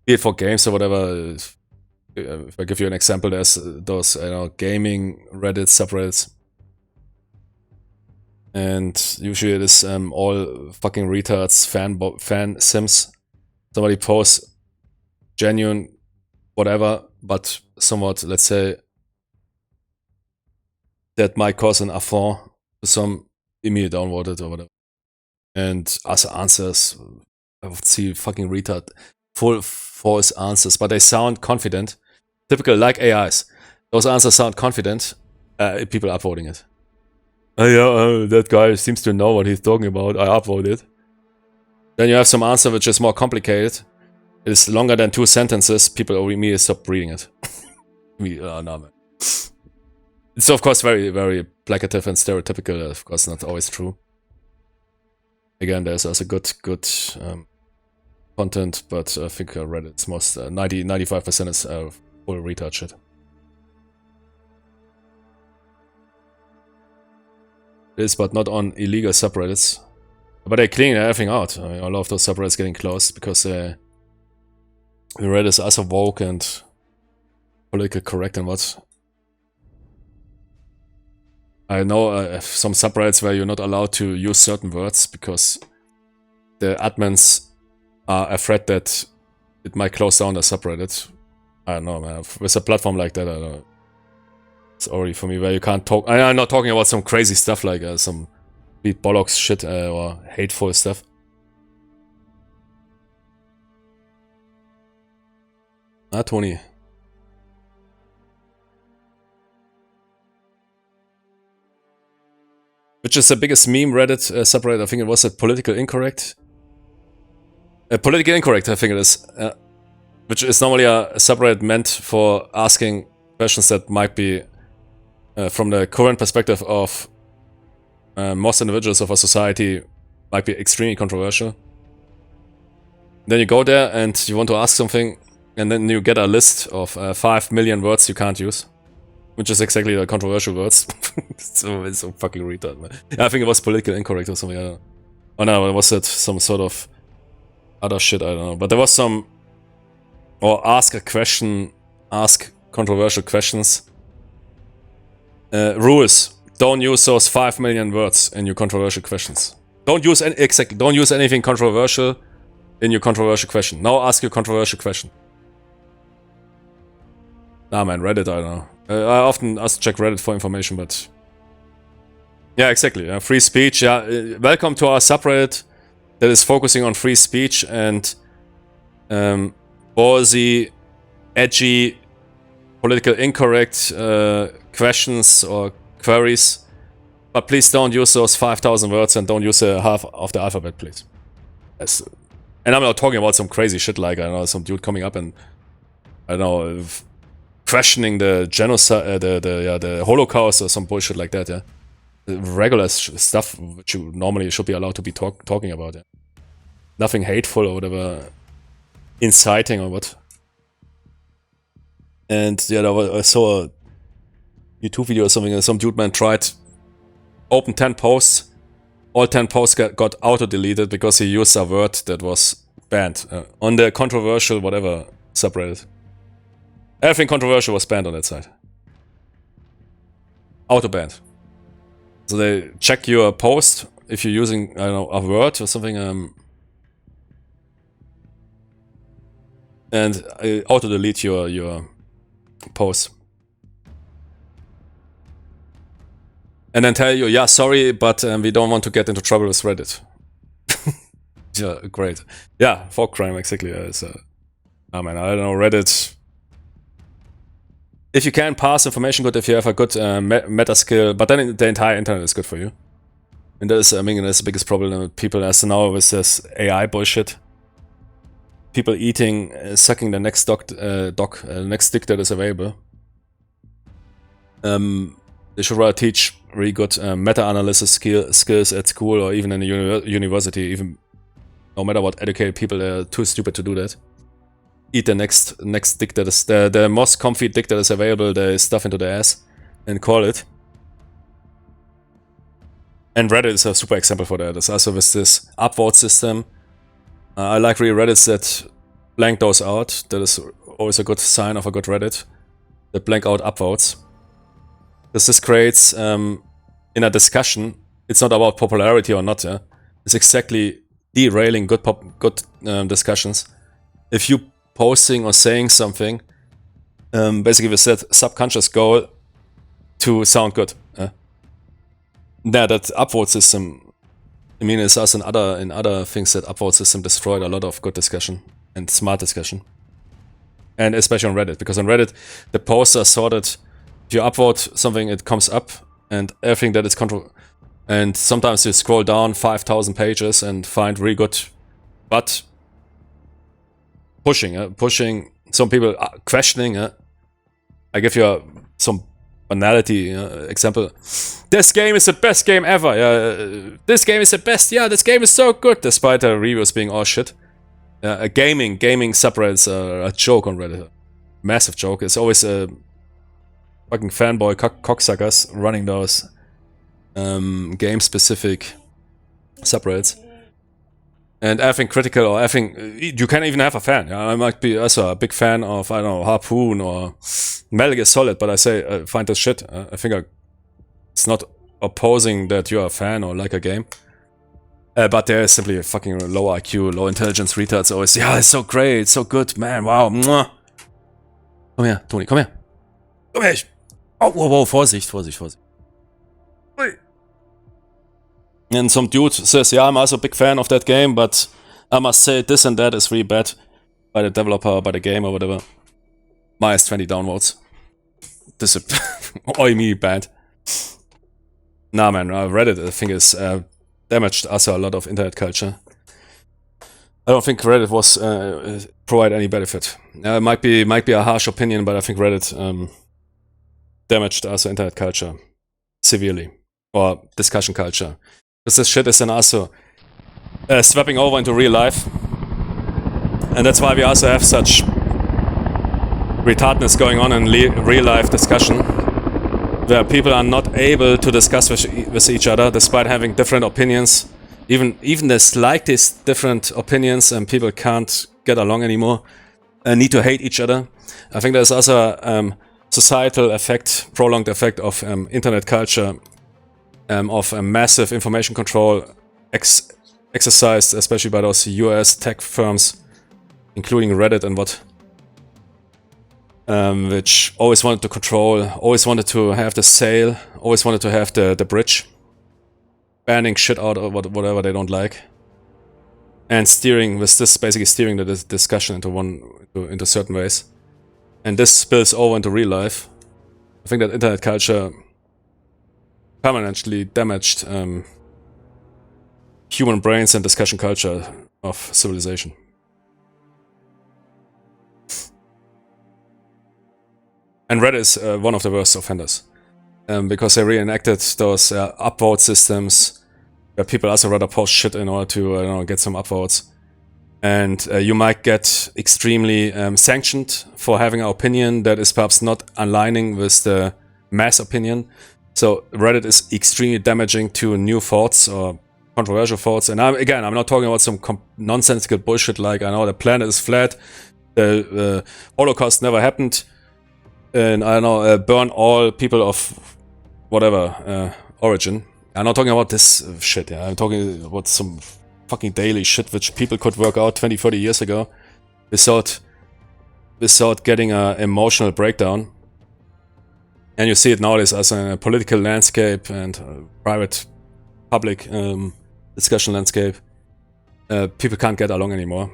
be it for games or whatever. If I give you an example, there's those gaming Reddit subreddits. And usually it is all fucking retards, fan sims. Somebody posts genuine whatever, but somewhat, let's say, that might cause an affront to some immediate downvoted or whatever. And as answers, I would see fucking retard, full false answers, but they sound confident. Typical, like AIs. Those answers sound confident, people upvoting it. That guy seems to know what he's talking about. I upvoted. Then you have some answer which is more complicated. It is longer than 2 sentences. People immediately stop reading it. No, man. It's of course very, very placative and stereotypical. Of course, not always true. Again, there's also good content, but I think Reddit's most 95% is full retard shit. It is, but not on illegal subreddits. But they clean everything out. I mean, a lot of those subreddits getting closed because Reddit is also woke and politically correct and what. I know some subreddits where you're not allowed to use certain words because the admins are afraid that it might close down the subreddit. I don't know, man. With a platform like that, I don't know. It's already for me where you can't talk. I'm not talking about some crazy stuff like some beat bollocks shit or hateful stuff. Tony. Which is the biggest meme Reddit subreddit? I think it was a political incorrect. Politically incorrect, I think it is. Which is normally a subreddit meant for asking questions that might be from the current perspective of most individuals of a society might be extremely controversial. Then you go there and you want to ask something, and then you get a list of 5 million words you can't use, which is exactly the controversial words. So it's so fucking retarded, man. Yeah, I think it was politically incorrect or something. I don't know. Oh no, was it some sort of other shit? I don't know. But there was some, or ask a question, ask controversial questions. Rules: don't use those 5 million words in your controversial questions. Don't use don't use anything controversial in your controversial question. Now ask your controversial question. Nah, man, Reddit, I don't know. I often check Reddit for information, but yeah, exactly. Free speech. Yeah, welcome to our subreddit that is focusing on free speech and ballsy, edgy, political incorrect questions or queries. But please don't use those 5,000 words and don't use half of the alphabet, please. Yes. And I'm not talking about some crazy shit like, I don't know, some dude coming up and, I don't know, questioning the genocide, the Holocaust or some bullshit like that, yeah. The regular stuff which you normally should be allowed to be talking about, yeah. Nothing hateful or whatever, inciting or what. And yeah, I saw a YouTube video or something, and some dude man tried open 10 posts. All 10 posts got auto-deleted because he used a word that was banned on the controversial whatever subreddit. Everything controversial was banned on that site. Auto-banned. So they check your post if you're using, I don't know, a word or something, and auto-delete your post. And then tell you, yeah, sorry, but we don't want to get into trouble with Reddit. Yeah, great. Yeah, for crime, exactly. I mean, I don't know, Reddit. If you can pass information good, if you have a good meta skill, but then the entire internet is good for you. And that is, I mean, that's the biggest problem with people as now with this AI bullshit. People eating, sucking the next next stick that is available. They should rather teach really good meta-analysis skills at school or even in a university. Even no matter what educated people, they're too stupid to do that. Eat the next dick that is the most comfy dick that is available. They stuff into the ass and call it. And Reddit is a super example for that. It's also with this upvote system. I like really Reddits that blank those out. That is always a good sign of a good Reddit. That blank out upvotes. This creates, in a discussion, it's not about popularity or not, yeah? It's exactly derailing good discussions. If you posting or saying something, basically with that subconscious goal to sound good. Yeah, that upvote system, I mean, it's us in other things that upvote system destroyed a lot of good discussion and smart discussion. And especially on Reddit, because on Reddit, the posts are sorted. If you upvote something, it comes up, and everything that is and sometimes you scroll down 5,000 pages and find really good, but pushing, some people are questioning. I give you some banality example. This game is the best game ever. This game is the best. Yeah, this game is so good, despite the reviews being all shit. gaming subreddits are a joke on Reddit. Massive joke. It's always fucking fanboy cocksuckers running those game-specific subreddits. And effing critical, or effing... You can even have a fan. Yeah? I might be also a big fan of, I don't know, Harpoon or Metal Gear Solid, but I say, I find this shit. I think it's not opposing that you're a fan or like a game. But there is simply a fucking low IQ, low intelligence retards always, yeah, it's so great, it's so good, man, wow, mwah. Komm her, Toni, komm her. Komm her. Oh, whoa, Vorsicht. And some dude says, yeah, I'm also a big fan of that game, but I must say this and that is really bad by the developer, by the game or whatever. Minus 20 downvotes. This is immediately bad. Nah, man, Reddit, I think, is damaged also a lot of internet culture. I don't think Reddit was provide any benefit. Might be a harsh opinion, but I think Reddit damaged also internet culture severely, or discussion culture. Because this shit is then also swapping over into real life, and that's why we also have such retardness going on in real life discussion, where people are not able to discuss with each other despite having different opinions, even the slightest different opinions, and people can't get along anymore and need to hate each other. I think there's also a societal effect, prolonged effect of internet culture, of a massive information control exercised, especially by those US tech firms, including Reddit and what, which always wanted to control, always wanted to have the sail, always wanted to have the bridge, banning shit out of whatever they don't like, and steering with this, basically steering the discussion into certain ways, and this spills over into real life. I think that internet culture permanently damaged human brains and discussion culture of civilization. And Reddit is one of the worst offenders, because they reenacted those upvote systems where people also rather post shit in order to, I don't know, get some upvotes. And you might get extremely sanctioned for having an opinion that is perhaps not aligning with the mass opinion. So Reddit is extremely damaging to new thoughts or controversial thoughts. And I'm not talking about some nonsensical bullshit like, I know the planet is flat, the Holocaust never happened, and I don't know, burn all people of whatever origin. I'm not talking about this shit, yeah. I'm talking about some fucking daily shit which people could work out 20-30 years ago without getting an emotional breakdown. And you see it nowadays as a political landscape and private, public discussion landscape. People can't get along anymore.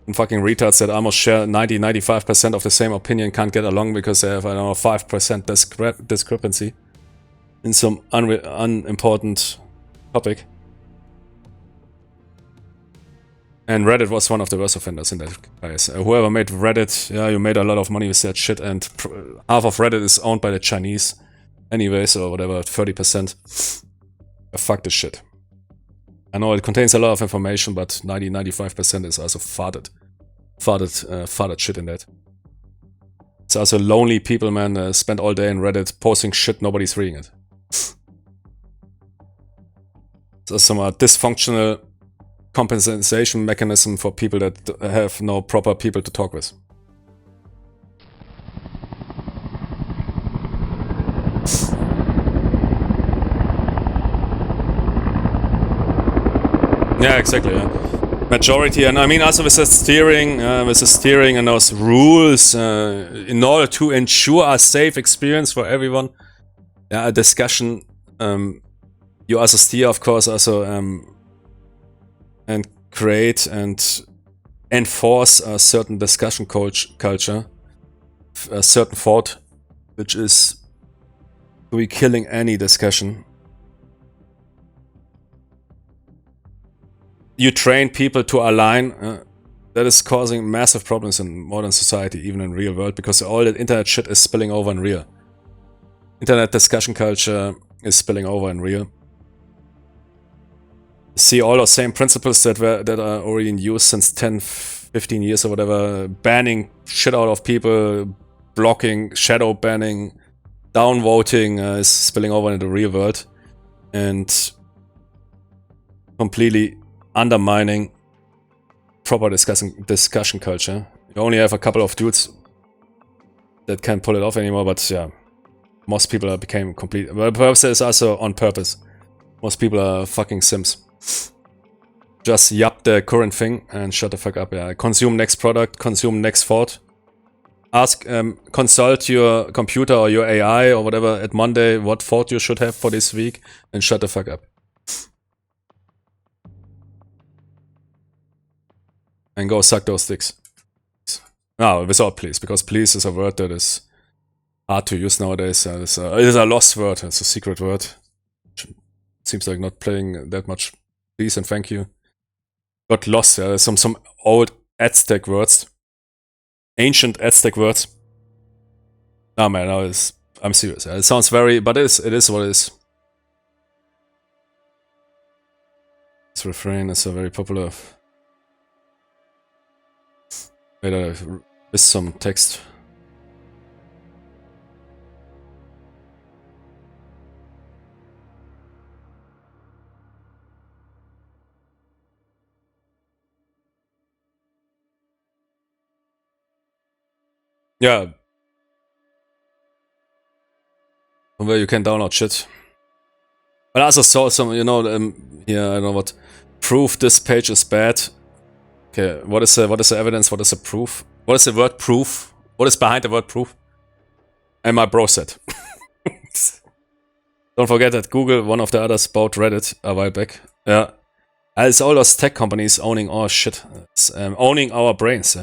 And fucking retards that almost share 90-95% of the same opinion can't get along because they have, I don't know, 5% discrepancy in some unimportant topic. And Reddit was one of the worst offenders in that case. Whoever made Reddit, yeah, you made a lot of money with that shit, and half of Reddit is owned by the Chinese anyways, or whatever, 30%. Fuck this shit. I know it contains a lot of information, but 90-95% is also farted shit in that. It's also lonely people, man, spend all day in Reddit posting shit, nobody's reading it. So some dysfunctional compensation mechanism for people that have no proper people to talk with. Yeah, exactly. Yeah. Majority, and I mean also with the steering and those rules in order to ensure a safe experience for everyone. Yeah, a discussion. You also steer, of course, also and create and enforce a certain discussion culture, a certain thought, which is to be killing any discussion. You train people to align. That is causing massive problems in modern society, even in real world, because all that internet shit is spilling over in real. Internet discussion culture is spilling over in real. See all those same principles that are already in use since 10, 15 years or whatever, banning shit out of people, blocking, shadow banning, downvoting is spilling over into the real world, and completely undermining proper discussion culture. You only have a couple of dudes that can't pull it off anymore, but yeah, most people are became complete. Well, perhaps it's also on purpose. Most people are fucking sims. Just yup the current thing and shut the fuck up. Yeah, consume next product, consume next thought. Ask, consult your computer or your AI or whatever at Monday what thought you should have for this week, and shut the fuck up. And go suck those dicks. No, without please, because please is a word that is hard to use nowadays. It is a lost word. It's a secret word. Seems like not playing that much please and thank you. Got lost. Yeah, there's some old Aztec words, ancient Aztec words. Oh man, no, I'm serious. Yeah, it sounds very, but it is what it is. This refrain is a very popular. Wait, with some text. Yeah. From where you can download shit. But I also saw some, you know, here, I don't know what. Proof this page is bad. Okay, what is the evidence? What is the proof? What is the word proof? What is behind the word proof? And my bro said. Don't forget that Google, one of the others, bought Reddit a while back. Yeah. It's all those tech companies owning our shit. Owning our brains.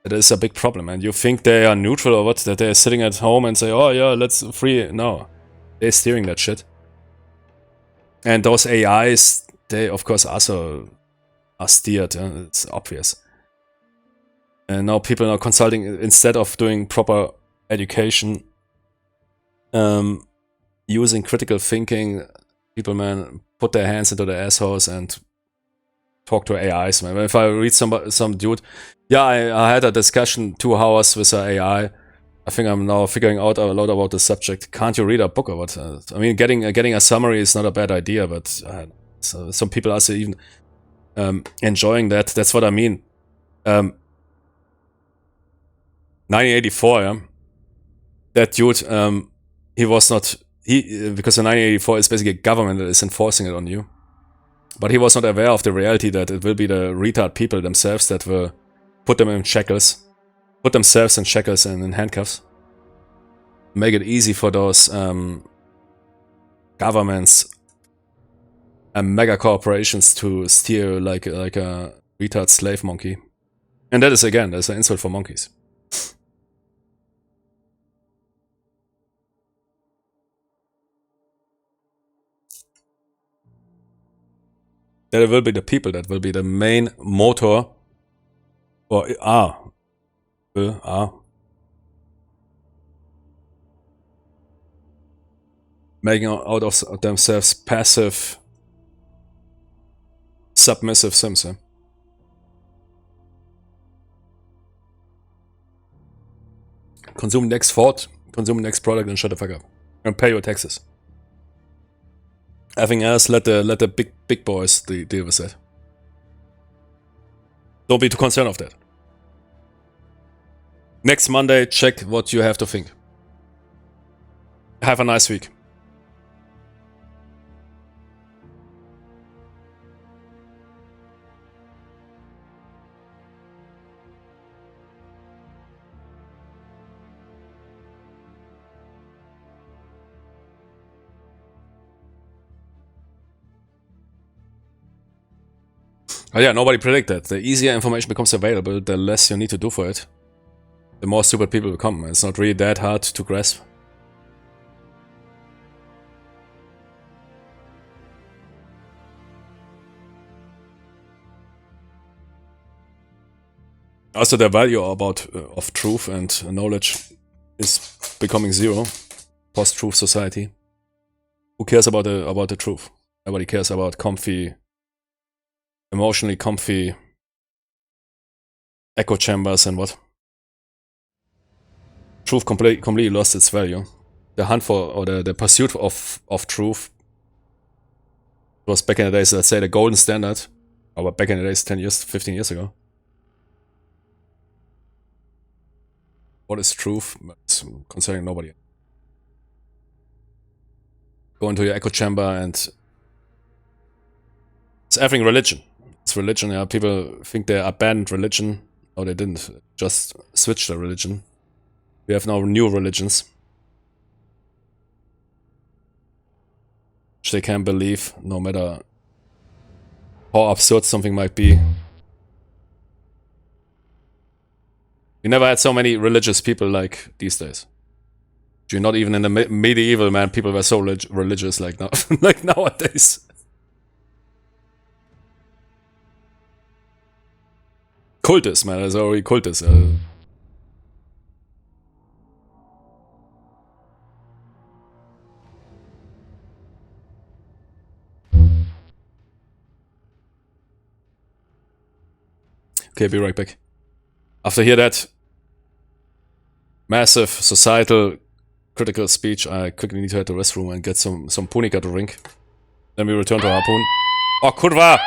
It is a big problem. And you think they are neutral or what? That they're sitting at home and say, oh yeah, let's free. No. They're steering that shit. And those AIs, they of course also are steered. It's obvious. And now people are consulting, instead of doing proper education, using critical thinking, people, man, put their hands into their assholes and talk to AIs, man. If I read some dude, yeah, I had a discussion 2 hours with an AI. I think I'm now figuring out a lot about the subject. Can't you read a book or what? I mean, getting a summary is not a bad idea, but so some people are even enjoying that. That's what I mean. 1984, yeah. That dude, he was not, because the 1984 is basically a government that is enforcing it on you. But he was not aware of the reality that it will be the retard people themselves that will put them in shackles. Put themselves in shackles and in handcuffs. Make it easy for those governments and mega corporations to steer like a retard slave monkey. And that is, again, that's an insult for monkeys. That it will be the people that will be the main motor, or making out of themselves passive, submissive sims. Yeah? Consume next thought, consume next product, and shut the fuck up. And pay your taxes. Everything else, let the big boys deal with that. Don't be too concerned of that. Next Monday, check what you have to think. Have a nice week. Oh yeah, nobody predicted. The easier information becomes available, the less you need to do for it. The more stupid people become. It's not really that hard to grasp. Also, the value of truth and knowledge is becoming zero. Post-truth society. Who cares about the truth? Nobody cares about comfy emotionally comfy echo chambers and what. Truth completely lost its value. The hunt for, or the pursuit of truth was back in the days, let's say, the golden standard. Or back in the days, 10 years, 15 years ago. What is truth? It's concerning nobody. Go into your echo chamber and it's everything religion. It's religion, yeah. People think they abandoned religion. No, they didn't. Just switched their religion. We have now new religions. Which they can believe, no matter how absurd something might be. We never had so many religious people like these days. You're not even in the medieval, man. People were so religious like now, like nowadays. Cultus, man. There's already cultus. Okay, be right back. After hear that massive societal critical speech, I quickly need to head to the restroom and get some punica to drink. Then we return to Harpoon. Oh, kurwa!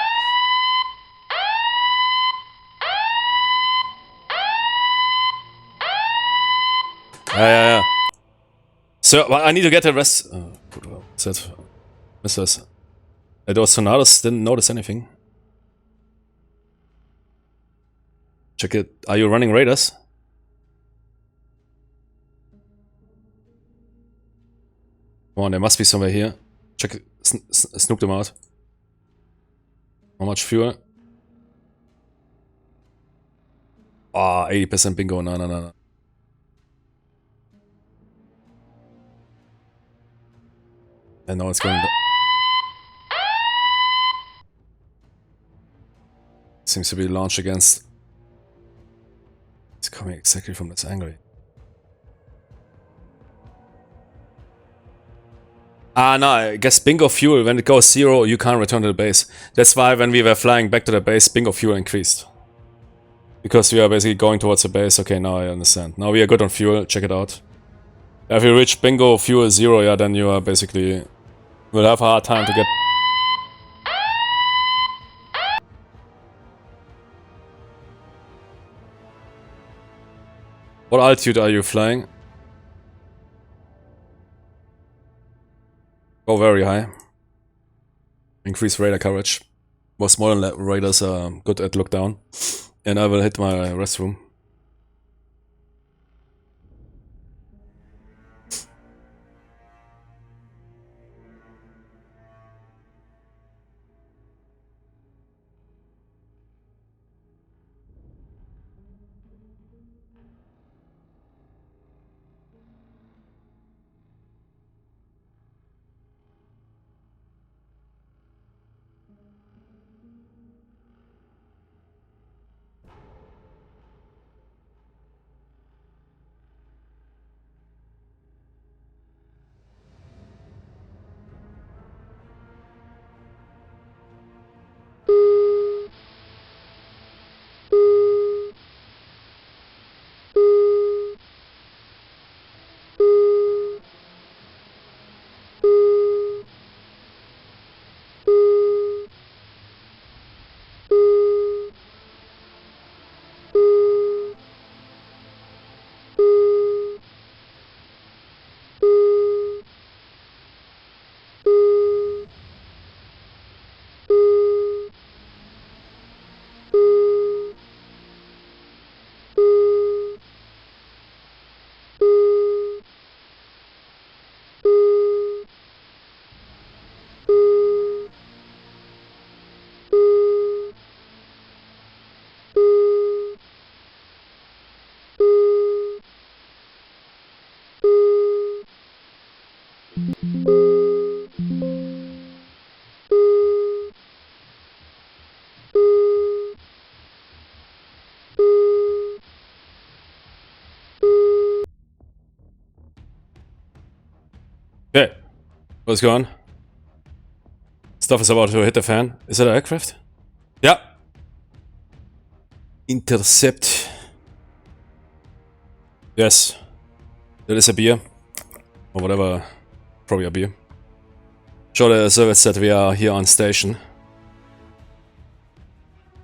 Yeah. So, I need to get the rest. Oh, kurwa. What's that? What's this? Those Sonatas didn't notice anything. Check it. Are you running raiders? Come on, there must be somewhere here. Check it. Snoop them out. How much fuel? Ah, 80% bingo. No. And now it's going. Seems to be launched against. It's coming exactly from this angle. Ah, no, I guess bingo fuel, when it goes 0, you can't return to the base. That's why when we were flying back to the base, bingo fuel increased. Because we are basically going towards the base. Okay, now I understand. Now we are good on fuel, check it out. If you reach bingo fuel 0, yeah, then you are basically... will have a hard time to get... What altitude are you flying? Go very high. Increase radar coverage. Most modern raiders are good at look down. And I will hit my restroom. Okay, what's going on? Stuff is about to hit the fan. Is it an aircraft? Yeah. Intercept. Yes. That is a beer. Or whatever. Probably a beer. Show the service that we are here on station.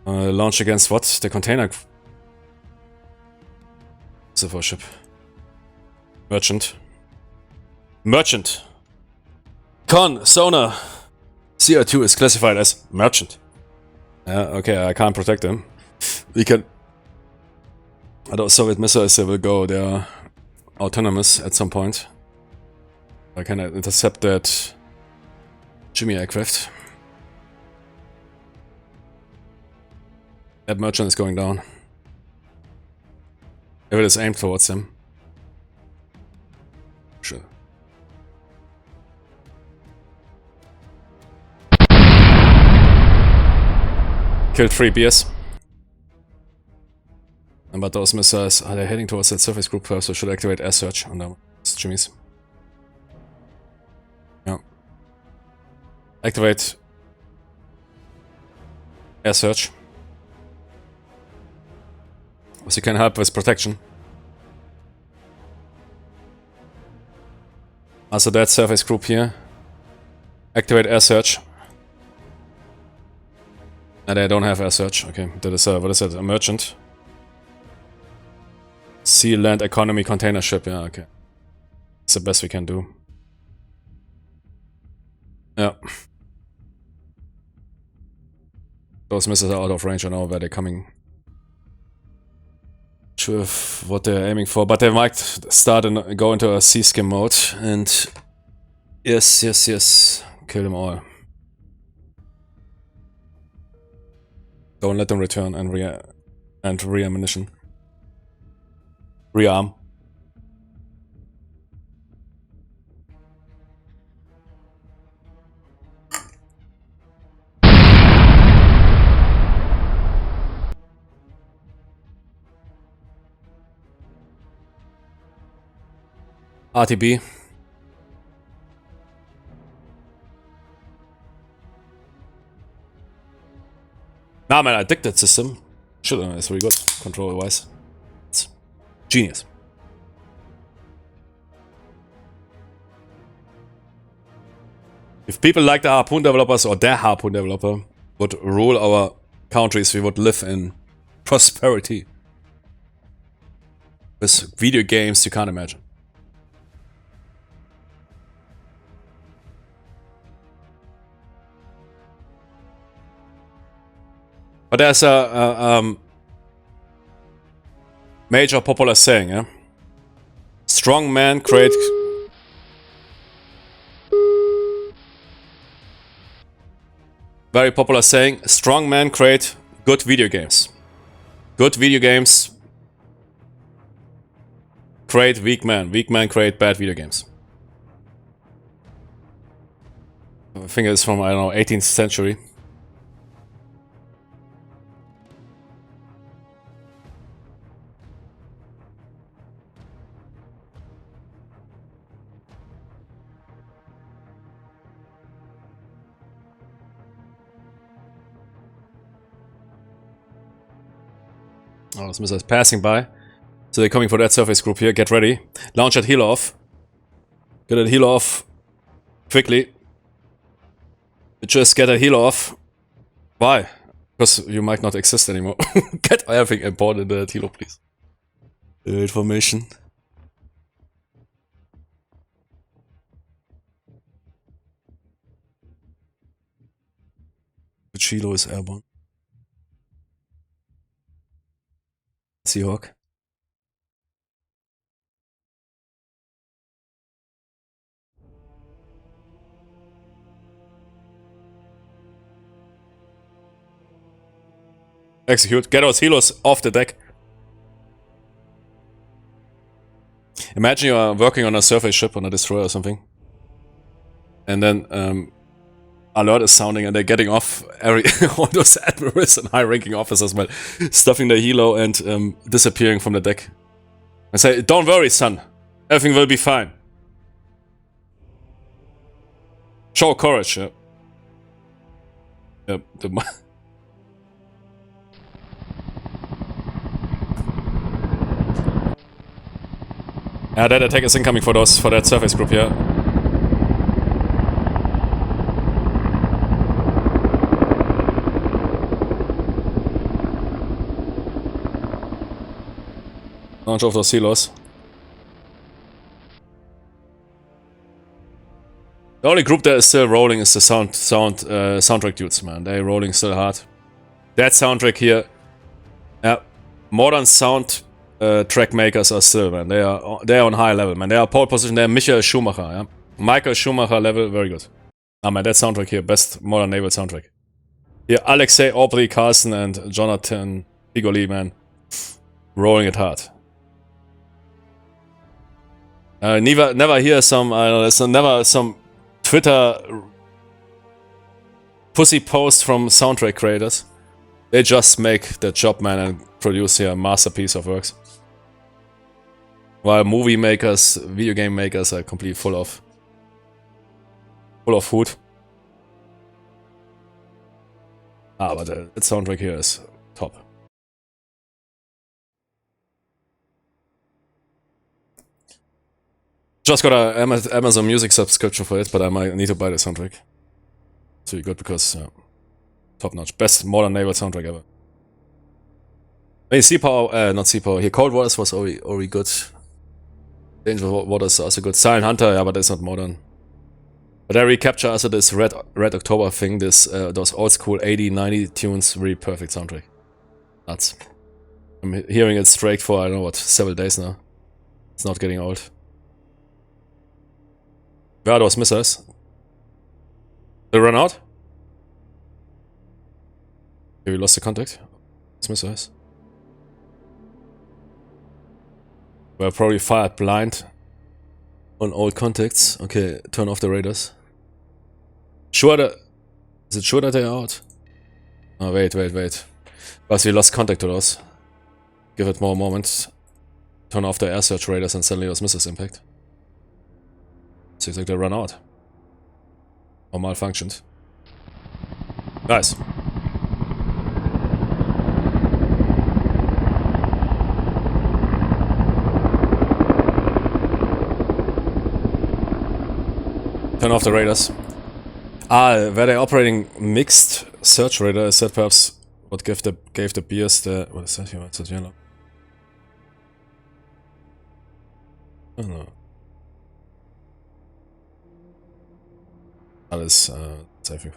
Launch against what? The container. Civil ship. Merchant. Merchant. Sonar. CR2 is classified as merchant. Okay, I can't protect them. We can. Those Soviet missiles, they will go. They are autonomous at some point. I can intercept that Jimmy aircraft. That merchant is going down. If it is aimed towards him. Sure. Killed 3 BS. But those missiles, are they heading towards that surface group first, so should activate air search on them. It's Jimmy's. Yeah. Activate air search. So you can help with protection. Also that surface group here. Activate air search. And they don't have air search. Okay, that is what is it? A merchant. Sea land economy container ship. Yeah, okay. It's the best we can do. Yeah. Those missiles are out of range. I know where they're coming. Sure what they're aiming for, but they might start and go into a sea skim mode. And yes, kill them all. Don't let them return and re-ammunition. Rearm. RTB. Nah, man, addicted system. Shit, it's really good, control-wise. It's genius. If people like the Harpoon developers or their Harpoon developer would rule our countries, we would live in prosperity. With video games you can't imagine. But there's a major popular saying, yeah? Strong men create... Very popular saying, strong men create good video games. Good video games create weak men. Weak men create bad video games. I think it's from, I don't know, 18th century. Oh, this missile is passing by. So they're coming for that surface group here. Get ready. Launch that healer off. Get that healer off. Quickly. Just get that healer off. Why? Because you might not exist anymore. Get everything important in that healer, please. Information. Which helo is airborne? Seahawk. Execute. Get those helos off the deck. Imagine you are working on a surface ship, on a destroyer or something. And then alert is sounding and they're getting off all those admirals and high-ranking officers, well, stuffing the helo and disappearing from the deck. And say, don't worry, son. Everything will be fine. Show courage, yeah. Yep. Yeah, that attack is incoming for that surface group here. Launch off those silos. The only group that is still rolling is the soundtrack dudes, man. They're rolling still hard. That soundtrack here, yeah, modern sound track makers are still, man. They are on high level, man. They are pole position. They're Michael Schumacher, yeah. Michael Schumacher level, very good. Ah, man, that soundtrack here, best modern naval soundtrack. Here, Alexei, Aubrey, Carson, and Jonathan Pigoli, man, rolling it hard. Never hear some, never some Twitter pussy post from soundtrack creators. They just make the job, man, and produce here a masterpiece of works. While movie makers, video game makers are completely full of food. Ah, but the soundtrack here is top. Just got a Amazon Music subscription for it, but I might need to buy the soundtrack. It's really good because top notch, best modern naval soundtrack ever. I mean, Sea Power, not Sea Power. Here, Cold Wars was already good. Danger Waters also good. Silent Hunter, yeah, but it's not modern. But I recapture also this Red October thing. This those old school 80, 90 tunes, really perfect soundtrack. Nuts. I'm hearing it straight for I don't know what, several days now. It's not getting old. Where are those missiles? They run out? Okay, we lost the contact. Those missiles. We're probably fired blind on old contacts. Okay, turn off the radars. Sure that... Is it sure that they're out? Oh, wait. Because we lost contact to those. Give it more moment. Turn off the air search radars and suddenly those missiles impact. Seems like they run out. Or malfunctioned. Nice. Turn off the radars. Ah, were they operating mixed search radar? Is that perhaps what gave the beers the... What is that here? What's that yellow? I don't know. Alles safe.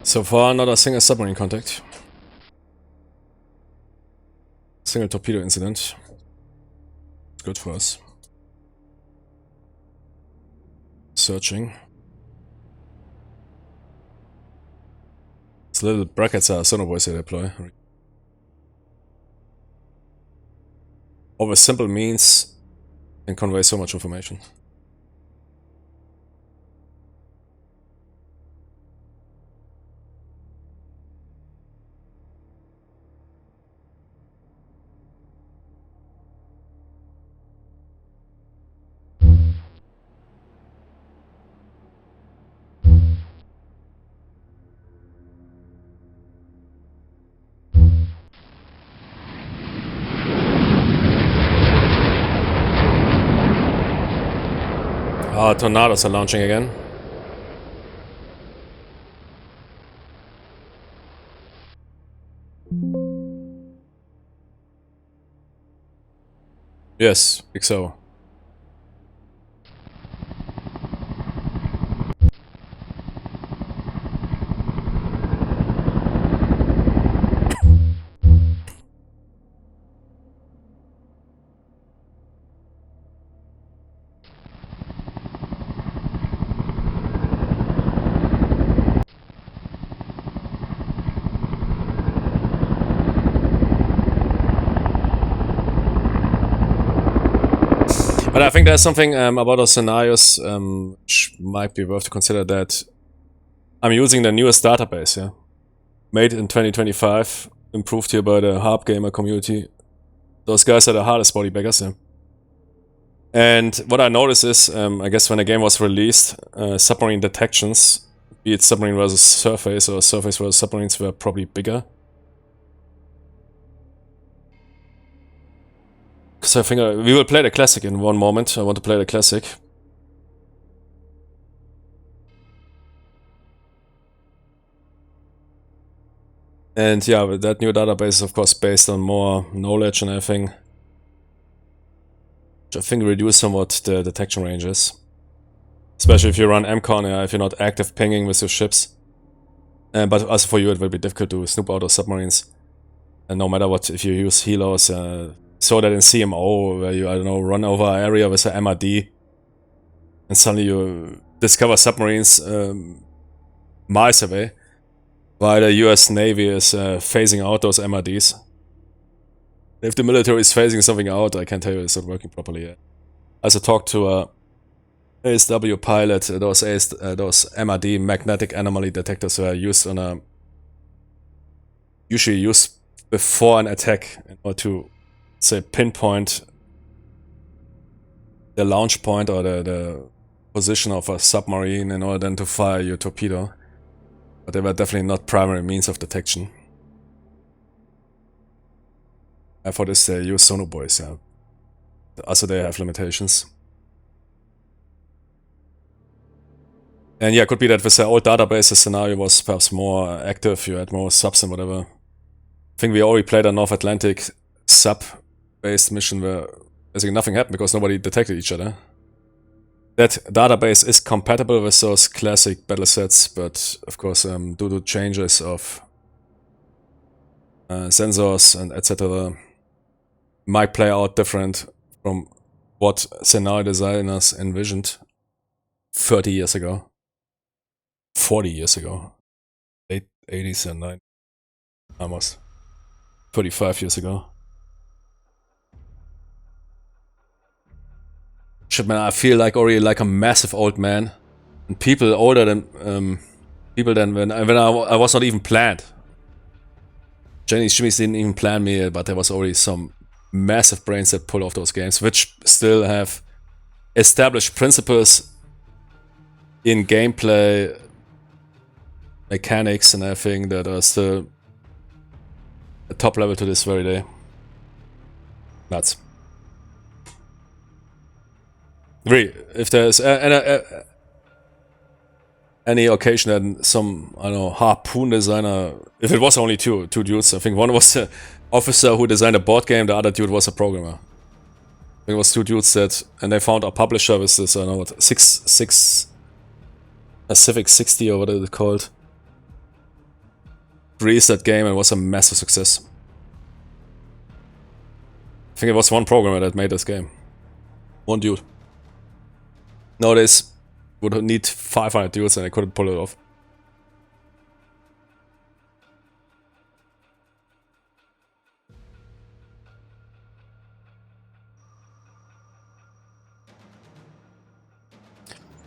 So far, not a single submarine contact. Single torpedo incident. Good for us. Searching. These little brackets are sonobuoys they deploy. Over simple means can convey so much information. Tornadoes are launching again. Yes, I think so. But I think there's something about those scenarios which might be worth to consider, that I'm using the newest database, yeah, made in 2025, improved here by the Harp gamer community. Those guys are the hardest body baggers, yeah. And what I noticed is, I guess when the game was released, submarine detections, be it submarine versus surface or surface versus submarines, were probably bigger. Because I think we will play the classic in one moment. I want to play the classic. And yeah, that new database is of course based on more knowledge and everything, which I think reduce somewhat the detection ranges. Especially if you run MCON, if you're not active pinging with your ships. But also for you it will be difficult to snoop out those submarines. And no matter what, if you use helos, so that in CMO, where you, I don't know, run over an area with an MRD, and suddenly you discover submarines miles away, while the US Navy is phasing out those MRDs. If the military is phasing something out, I can tell you it's not working properly yet. I also talked to a ASW pilot. Those MRD, magnetic anomaly detectors, were used on a, usually used before an attack in order to, say, pinpoint the launch point or the position of a submarine in order then to fire your torpedo. But they were definitely not primary means of detection. And for this they use sonobuoys, yeah. Also they have limitations. And yeah, it could be that with the old database the scenario was perhaps more active, you had more subs and whatever. I think we already played a North Atlantic sub-based mission where basically nothing happened because nobody detected each other. That database is compatible with those classic battle sets, but of course due to changes of sensors and etc. might play out different from what scenario designers envisioned 30 years ago. 40 years ago. Late 80s and 90s. Almost. 35 years ago. Shit, man, I feel like already like a massive old man. And people older than people than when I was not even planned. Jenny's Jimmy's didn't even plan me, but there was already some massive brains that pull off those games, which still have established principles in gameplay, mechanics and everything that are still at top level to this very day. Nuts. Really, if there's any occasion that some, I don't know, Harpoon designer, if it was only two dudes, I think one was the officer who designed a board game, the other dude was a programmer. I think it was two dudes that, and they found a publisher with this, I don't know what, 6 Pacific 60 or what is it called. Released that game and it was a massive success. I think it was one programmer that made this game. One dude. Nowadays, would need 500 dudes and I couldn't pull it off.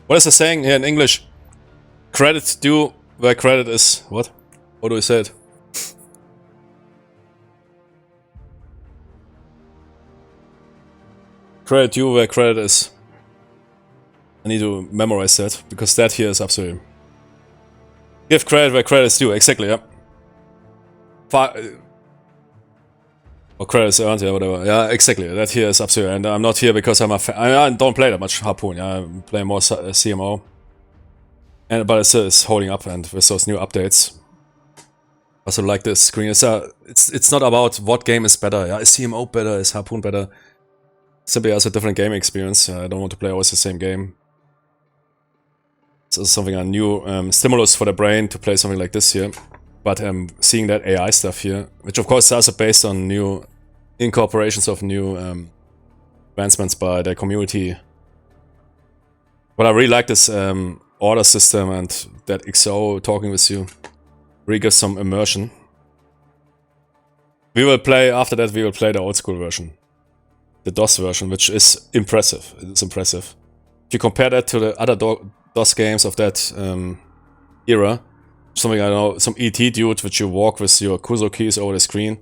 What is the saying here in English? Credit due where credit is. What? How do we say it? Credit due where credit is. I need to memorize that, because that here is absolutely... Give credit where credit is due, exactly, yeah. Or credit is earned, yeah, whatever. Yeah, exactly, that here is absolutely... And I'm not here because I'm a fan. I don't play that much Harpoon, yeah. I play more CMO. But it still is holding up, and with those new updates. I also like this screen. It's not about what game is better, yeah. Is CMO better, is Harpoon better? Simply as a different gaming experience. I don't want to play always the same game. So something a new stimulus for the brain to play something like this here. But seeing that AI stuff here, which of course is also based on new incorporations of new advancements by the community. But I really like this order system and that XO talking with you. Really gives some immersion. We will play, after that we will play the old school version. the DOS version, which is impressive. It's impressive. If you compare that to the other DOS games of that era, something, I don't know, some ET dude which you walk with your cursor keys over the screen.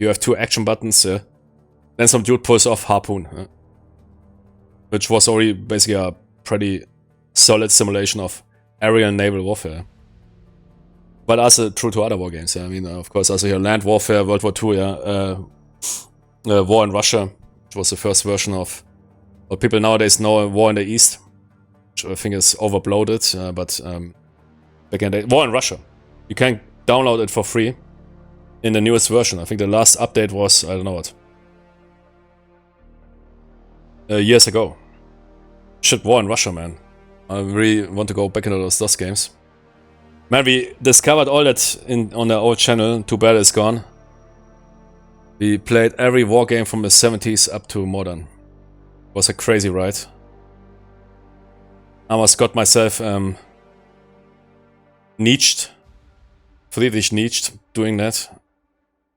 You have 2 action buttons. Then some dude pulls off Harpoon, which was already basically a pretty solid simulation of aerial and naval warfare. But also true to other war games. I mean, of course, also here land warfare, World War II. War in Russia, which was the first version of what people nowadays know, War in the East, which I think is overbloated. But back in the day, War in Russia, you can download it for free in the newest version. I think the last update was, I don't know what, years ago. Shit, War in Russia, man. I really want to go back into those DOS games. Man, we discovered all that on the old channel. Too bad it's gone. We played every war game from the 70s up to modern. It was a crazy ride. I almost got myself niched. Friedrich niched doing that.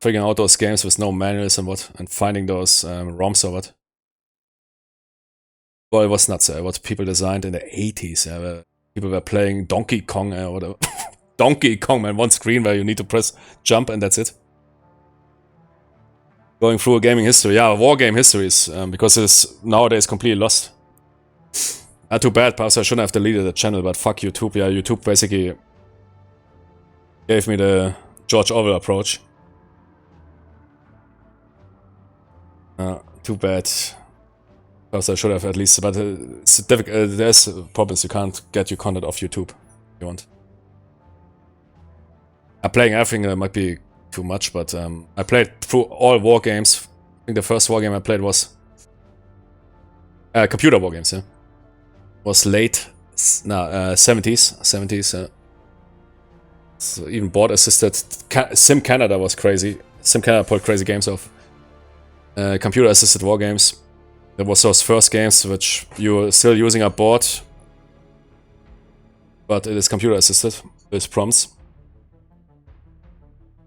Figuring out those games with no manuals and what, and finding those ROMs or what. Well, it was nuts. What people designed in the 80s. People were playing Donkey Kong or whatever. Donkey Kong, man. One screen where you need to press jump and that's it. Going through a gaming history. Yeah, war game histories. Because it's nowadays completely lost. Not too bad. Perhaps I shouldn't have deleted the channel, but fuck YouTube. Yeah, YouTube basically gave me the George Orwell approach. Too bad. Perhaps I should have at least, but it's difficult. There's problems. You can't get your content off YouTube if you want. I'm playing everything that might be too much, but I played through all war games. I think the first war game I played was computer war games. Yeah, was late 70s. So even board assisted. Sim Canada was crazy. Sim Canada pulled crazy games off. Computer assisted war games. There was those first games which you were still using a board, but it is computer assisted with prompts.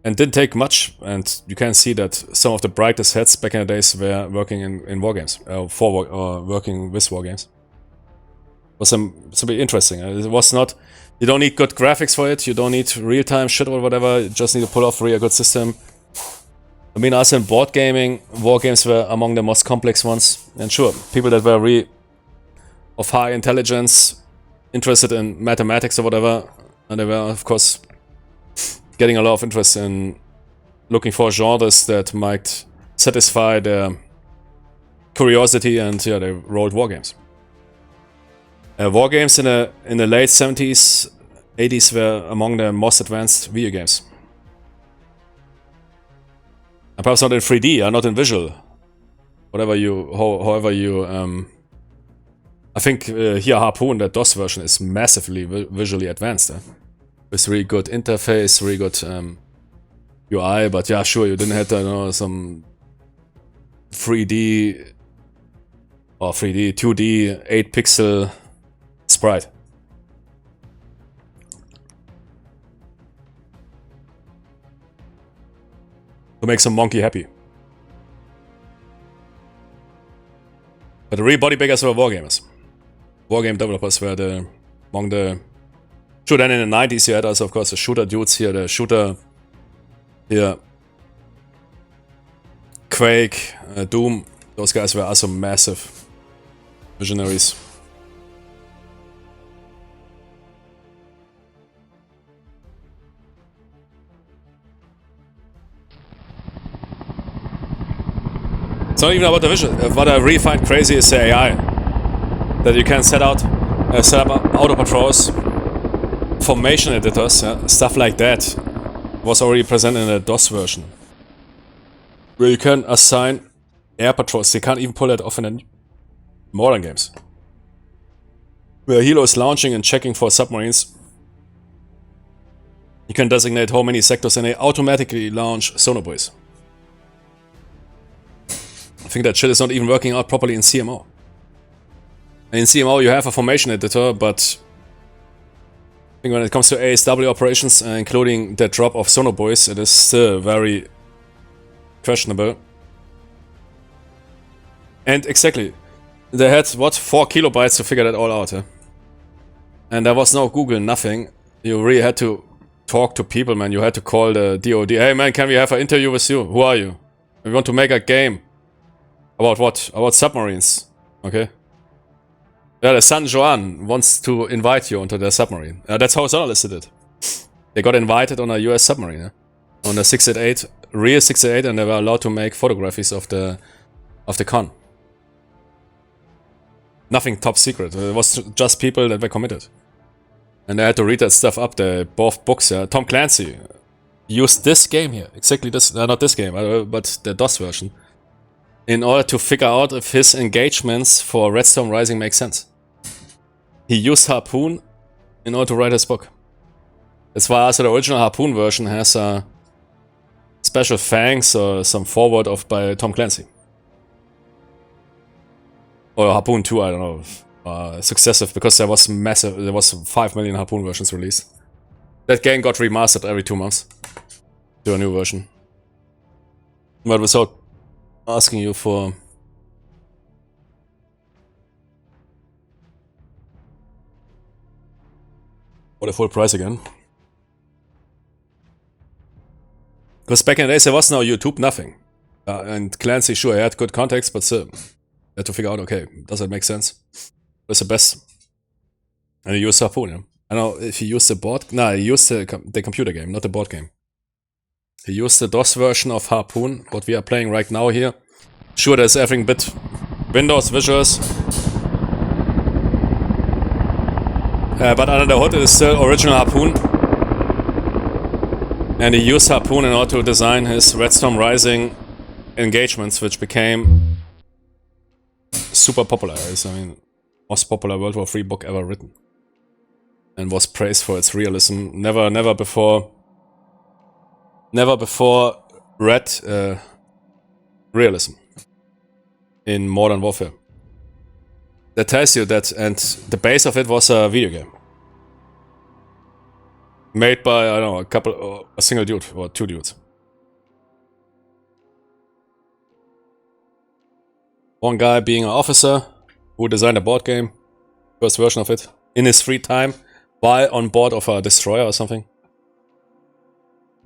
And didn't take much, and you can see that some of the brightest heads back in the days were working in war games, or working with war games. It was something interesting. It was not, you don't need good graphics for it, you don't need real-time shit or whatever, you just need to pull off a really good system. I mean, also in board gaming, war games were among the most complex ones. And sure, people that were really of high intelligence, interested in mathematics or whatever, and they were, of course, getting a lot of interest in looking for genres that might satisfy their curiosity, and yeah, they rolled war games. War games in the late 70s, 80s were among the most advanced video games. And perhaps not in 3D, not in visual. However you, I think here Harpoon, the DOS version, is massively visually advanced. With really good interface, really good UI, but yeah, sure, you didn't have to, you know, some 3D or 2D 8-pixel sprite. To make some monkey happy. But the real body baggers were wargamers. Wargame developers were among the... Sure, then in the 90s you had also, of course, the shooter dudes here, the shooter... Here... Quake, Doom, those guys were also massive visionaries. It's not even about the vision. What I really find crazy is the AI. That you can set up auto patrols, formation editors, stuff like that was already present in the DOS version. Where you can assign air patrols. You can't even pull that off in the modern games. Where a helo is launching and checking for submarines, you can designate how many sectors and they automatically launch sonar buoys. I think that shit is not even working out properly in CMO. In CMO you have a formation editor, but I think when it comes to ASW operations, including the drop of sonar buoys, it is still very questionable. And exactly, they had, what, 4 kilobytes to figure that all out, huh? And there was no Google, nothing. You really had to talk to people, man. You had to call the DOD. Hey, man, can we have an interview with you? Who are you? We want to make a game. About what? About submarines. Okay. Yeah, the San Juan wants to invite you onto their submarine. That's how journalists did it. They got invited on a US submarine, yeah? On a 688, real 688, and they were allowed to make photographies of the con. Nothing top secret. It was just people that were committed. And they had to read that stuff up. Both books, yeah. Tom Clancy used this game here. Exactly this, not this game, but the DOS version. In order to figure out if his engagements for Red Storm Rising make sense. He used Harpoon in order to write his book. That's why also the original Harpoon version has special thanks or some foreword by Tom Clancy. Or Harpoon 2, I don't know. Successive, because there was massive, there was 5 million Harpoon versions released. That game got remastered every 2 months to a new version. But without asking you for the full price again. Because back in the days there was no YouTube, nothing. And Clancy, sure, he had good context, but still, you had to figure out, okay, does that make sense? What's the best? And he used Harpoon, yeah. I don't know if he used the board. No, he used the computer game, not the board game. He used the DOS version of Harpoon, what we are playing right now here. Sure, there's everything but Windows, visuals. But under the hood it is still original Harpoon. And he used Harpoon in order to design his Red Storm Rising engagements, which became super popular. I mean, most popular World War III book ever written. And was praised for its realism. Never before read realism in modern warfare. That tells you that, and the base of it was a video game. Made by, I don't know, a single dude, or 2 dudes. One guy being an officer who designed a board game, first version of it, in his free time, while on board of a destroyer or something.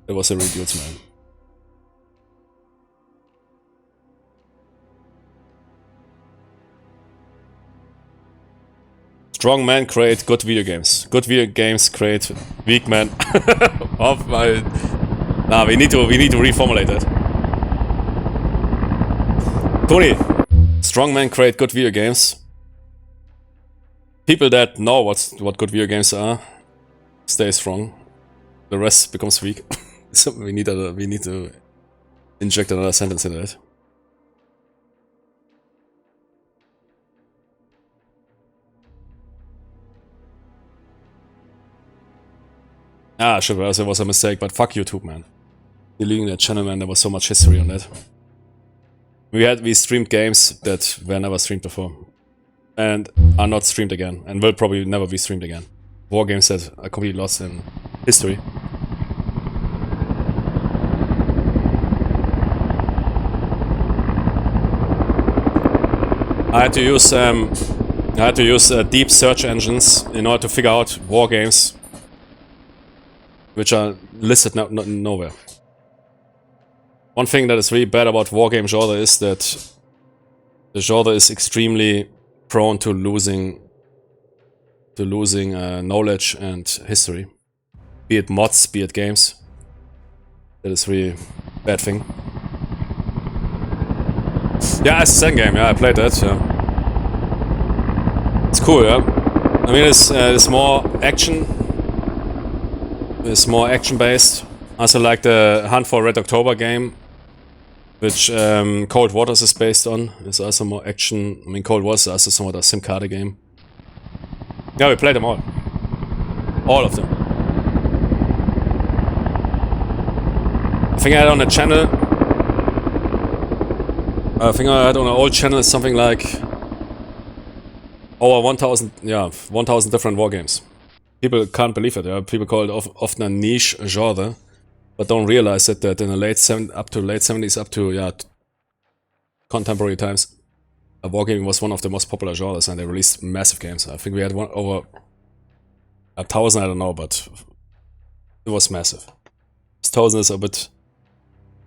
It was a real dudes, man. Strong men create good video games. Good video games create weak men. Nah, we need to reformulate that. Tony, strong men create good video games. People that know what good video games are stay strong. The rest becomes weak. So we need to inject another sentence into that. Ah, sure, it was a mistake, but fuck YouTube, man. Deleting that channel, man, there was so much history on that. We streamed games that were never streamed before. And are not streamed again, and will probably never be streamed again. War games that are completely lost in history. I had to use deep search engines in order to figure out war games which are listed nowhere. One thing that is really bad about war game genre is that the genre is extremely prone to losing knowledge and history. Be it mods, be it games. That is really a bad thing. Yeah, it's the same game, yeah, I played that, yeah. It's cool, yeah. I mean, it's more action. It's more action-based. I also like the Hunt for Red October game, which Cold Waters is based on. It's also more action. I mean, Cold Waters is also somewhat a SimCade game. Yeah, we played them all. All of them. I think I had on a channel. I think I had on an old channel something like over 1,000, yeah, 1,000 different war games. People can't believe it. Yeah? People call it often a niche genre, but don't realize that in the late 70s, up to contemporary times, Wargaming was one of the most popular genres, and they released massive games. I think we had over 1,000, I don't know, but it was massive. 1,000 is a bit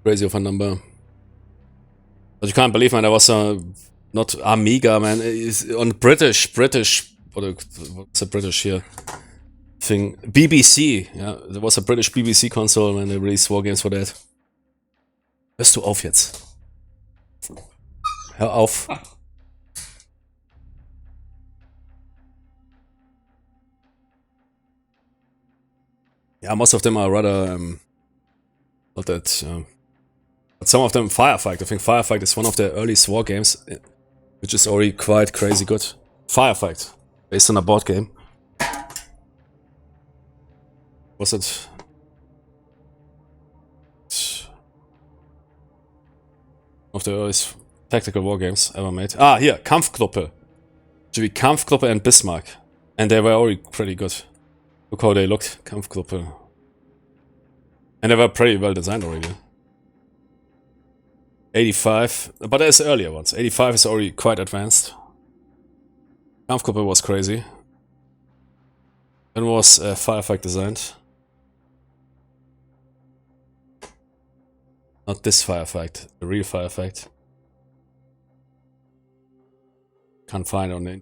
crazy of a number. But you can't believe, man, there was not Amiga, man, it's on British, what's the British here thing? BBC, yeah, there was a British BBC console, and they released Wargames for that. Hörst du auf jetzt? Hör auf. Yeah, most of them are rather not that. But some of them, Firefight. I think Firefight is one of the earliest war games, which is already quite crazy good. Firefight, based on a board game. Was it? One of the earliest tactical war games ever made. Ah, here, Kampfgruppe. Should be Kampfgruppe and Bismarck. And they were already pretty good. Look how they looked, Kampfgruppe. And they were pretty well designed already. 85, but there's earlier ones. 85 is already quite advanced. Kampfgruppe was crazy. Then was Firefight designed. Not this Firefight, the real Firefight. Can't find on it.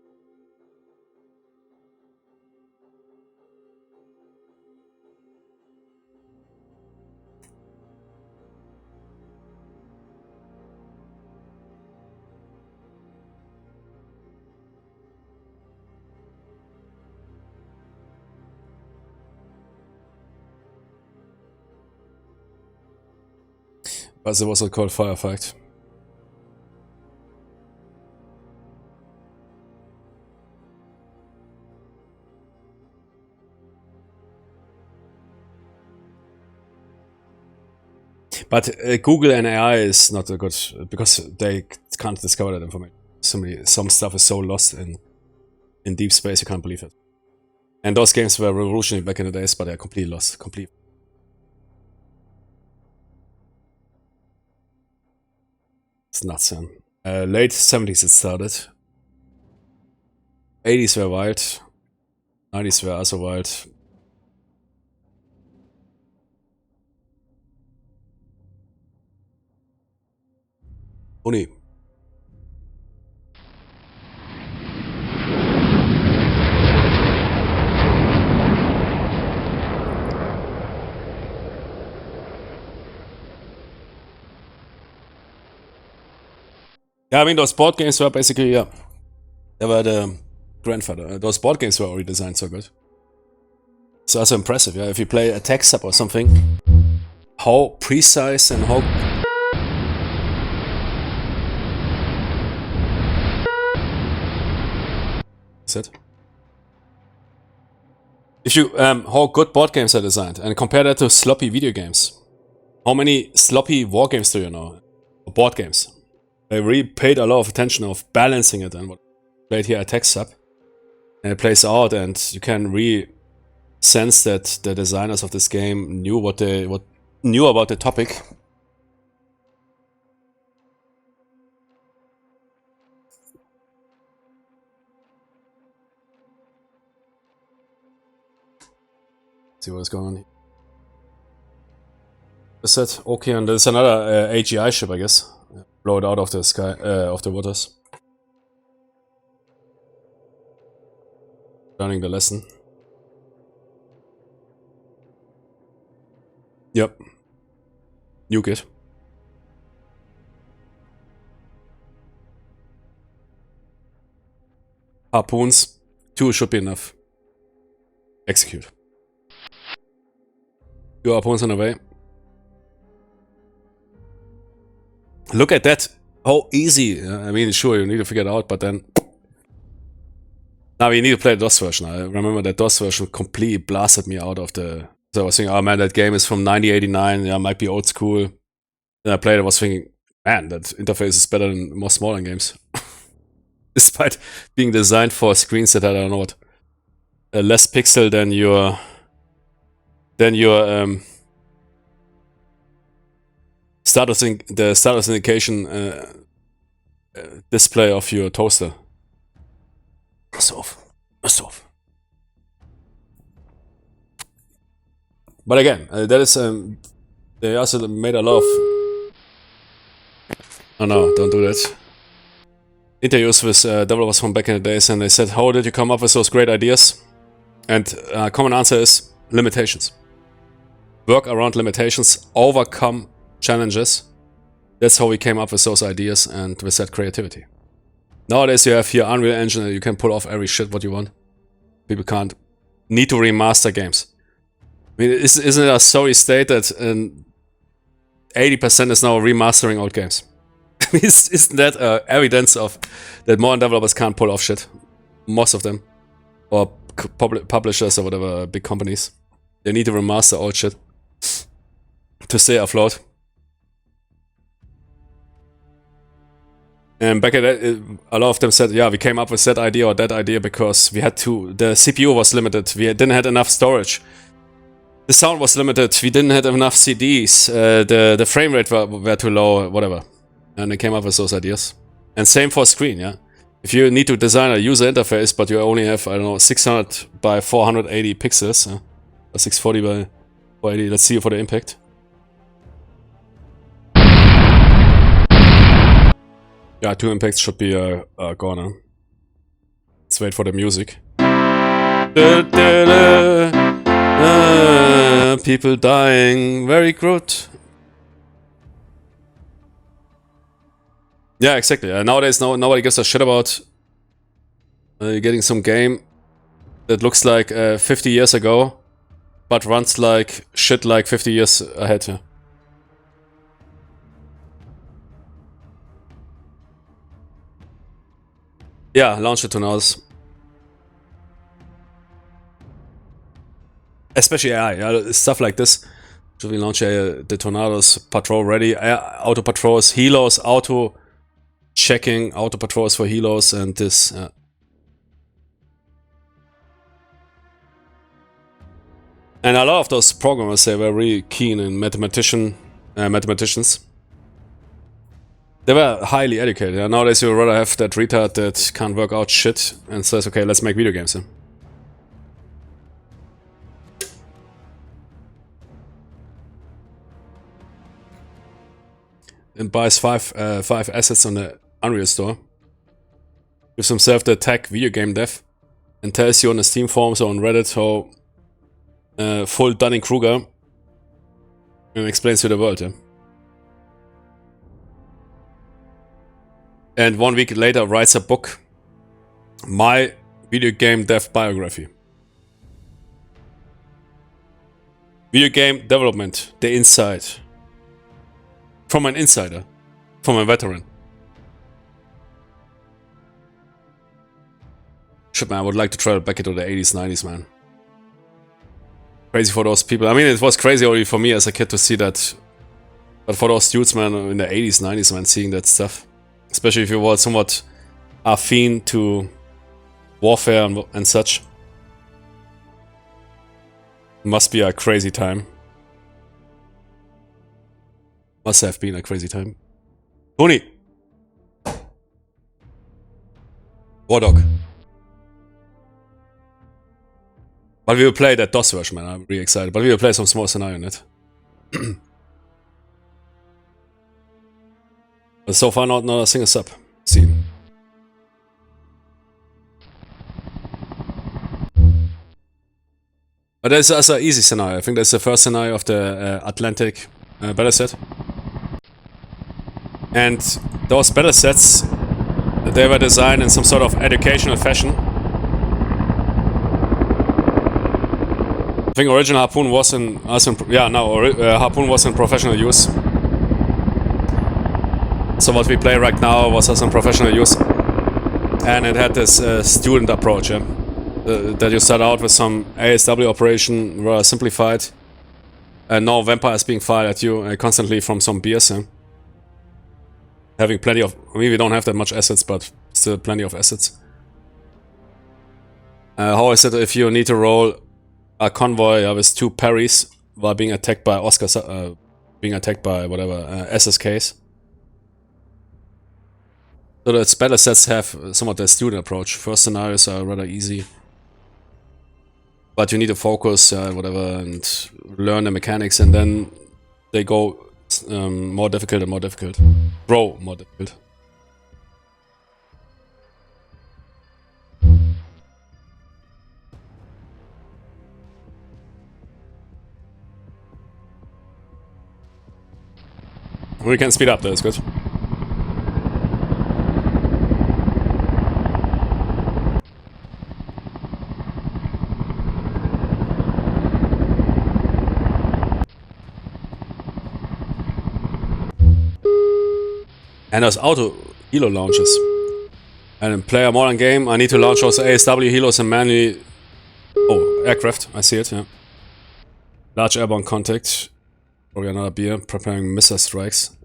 But it was called Firefight. But Google and AI is not a good, because they can't discover that information. Some stuff is so lost in deep space, you can't believe it. And those games were revolutionary back in the days, but they're completely lost. It's nuts, man. Late 70s it started. 80s were wild. 90s were also wild. Uni. Yeah, I mean, those board games were basically, yeah, they were the grandfather. Those board games were already designed so good. So also impressive, yeah. If you play a text sub or something, how precise and how... Is it? If you, how good board games are designed, and compare that to sloppy video games. How many sloppy war games do you know? Or board games. They really paid a lot of attention of balancing it, and what played here a text sub. And it plays out, and you can really sense that the designers of this game knew what knew about the topic. See what's going on here. Is that okay? And there's another AGI ship, I guess. Blow it out of the sky, of the waters. Learning the lesson. Yep. Nuke it. Harpoons. 2 should be enough. Execute. 2 harpoons on the way. Look at that. How easy. I mean, sure, you need to figure it out, but then... Now we need to play the DOS version. I remember that DOS version completely blasted me out of the... So I was thinking, oh man, that game is from 1989, yeah, might be old school. Then I played it, I was thinking, man, that interface is better than most modern games. Despite being designed for screens that, I don't know what, less pixel than your the status indication display of your toaster. Stove. But again, that is they also made a lot of. Oh no! Don't do that. Interviews with developers from back in the days, and they said, "How did you come up with those great ideas?" And common answer is limitations. Work around limitations, overcome challenges. That's how we came up with those ideas and with that creativity. Nowadays you have here Unreal Engine and you can pull off every shit what you want. People can't. Need to remaster games. I mean, isn't it a sorry state that 80% is now remastering old games? Isn't that evidence of that modern developers can't pull off shit? Most of them. Or publishers or whatever, big companies. They need to remaster old shit to stay afloat. And back at that, a lot of them said, yeah, we came up with that idea or that idea because we had to, the CPU was limited, we didn't have enough storage. The sound was limited, we didn't have enough CDs, the frame rate were too low, whatever. And they came up with those ideas. And same for screen, yeah. If you need to design a user interface, but you only have, I don't know, 600 by 480 pixels, or 640 by 480, let's see for the impact. Yeah, 2 impacts should be gone. Let's wait for the music. People dying, very good. Yeah, exactly. Nowadays, nobody gives a shit about getting some game that looks like 50 years ago, but runs like shit like 50 years ahead. Yeah. Yeah, launch the tornadoes. Especially AI, stuff like this. Should we launch the tornadoes, patrol ready, auto patrols, helos, auto checking, auto patrols for helos, and this. And a lot of those programmers, they were really keen in mathematicians. They were highly educated. Yeah? Nowadays you would rather have that retard that can't work out shit and says, okay, let's make video games then. And buys five assets on the Unreal Store. Gives himself the tag video game dev. And tells you on the Steam forums or on Reddit how full Dunning-Kruger. And explains to the world, yeah. And 1 week later writes a book, My Video Game Dev Biography. Video game development, the inside. From an insider, from a veteran. Shit, man, I would like to travel back into the 80s, 90s, man. Crazy for those people. I mean, it was crazy already for me as a kid to see that. But for those dudes, man, in the 80s, 90s, man, seeing that stuff. Especially if you were somewhat affine to warfare and such. Must be a crazy time. Must have been a crazy time. Tony! War Dog. But we will play that DOS version, man. I'm really excited. But we will play some small scenario in it. But so far, not a single sub scene. But there's also an easy scenario. I think that's the first scenario of the Atlantic battle set. And those battle sets, they were designed in some sort of educational fashion. I think original Harpoon was Harpoon was in professional use. So what we play right now was also in professional use. And it had this student approach, yeah? That you start out with some ASW operation, were simplified. And now vampires being fired at you constantly from some BS, yeah? Having plenty of... I mean, we don't have that much assets, but still plenty of assets. How is it if you need to roll a convoy with 2 parries while being attacked by being attacked by whatever, SSKs? So the spell sets have somewhat the student approach. First scenarios are rather easy. But you need to focus, whatever, and learn the mechanics, and then they go more difficult and more difficult. Grow more difficult. We can speed up, that's good. And there's auto helo launches. And in player modern game, I need to launch also ASW helos and manually. Oh, aircraft, I see it, yeah. Large airborne contact. Probably another beer, preparing missile strikes.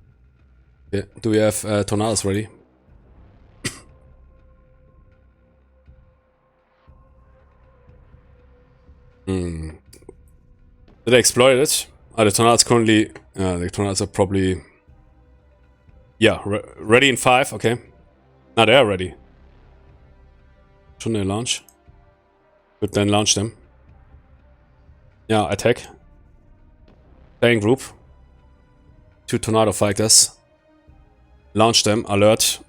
Yeah. Do we have tornadoes ready? Did they exploit it? The tornadoes currently. The tornadoes are probably. Yeah, ready in 5, okay. Now they are ready. Shouldn't they launch? Good, then launch them. Yeah, attack. Playing group. 2 tornado fighters. Launch them, alert.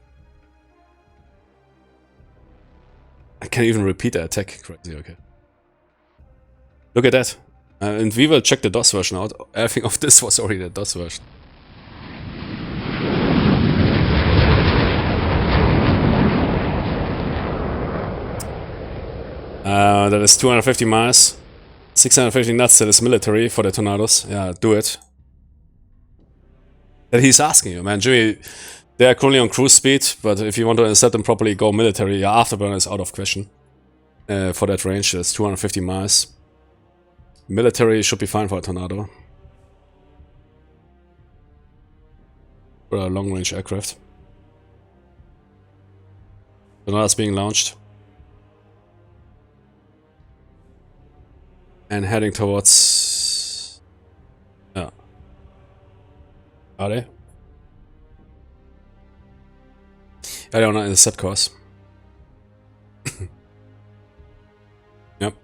I can't even repeat the attack. Crazy, okay. Look at that. And we will check the DOS version out. Everything of this was already the DOS version. That is 250 miles. 650 knots, that is military for the tornadoes. Yeah, do it. That he's asking you, man. Jimmy, they are currently on cruise speed, but if you want to intercept them properly, go military. Yeah, afterburner is out of question. For that range, that's 250 miles. Military should be fine for a tornado. For a long-range aircraft. Tornadoes being launched. And heading towards... Yeah. Are they? Yeah, they're on an intercept course. Yep.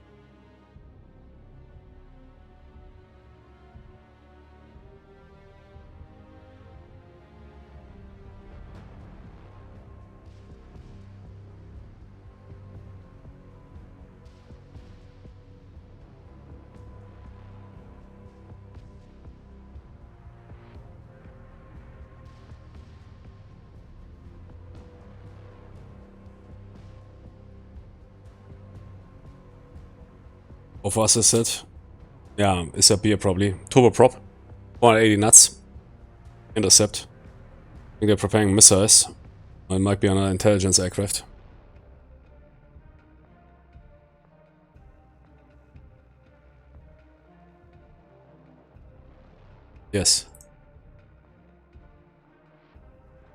How fast is it? Yeah, it's a beer probably. Turboprop. 480 knots. Intercept. I think they're preparing missiles. It might be another intelligence aircraft. Yes.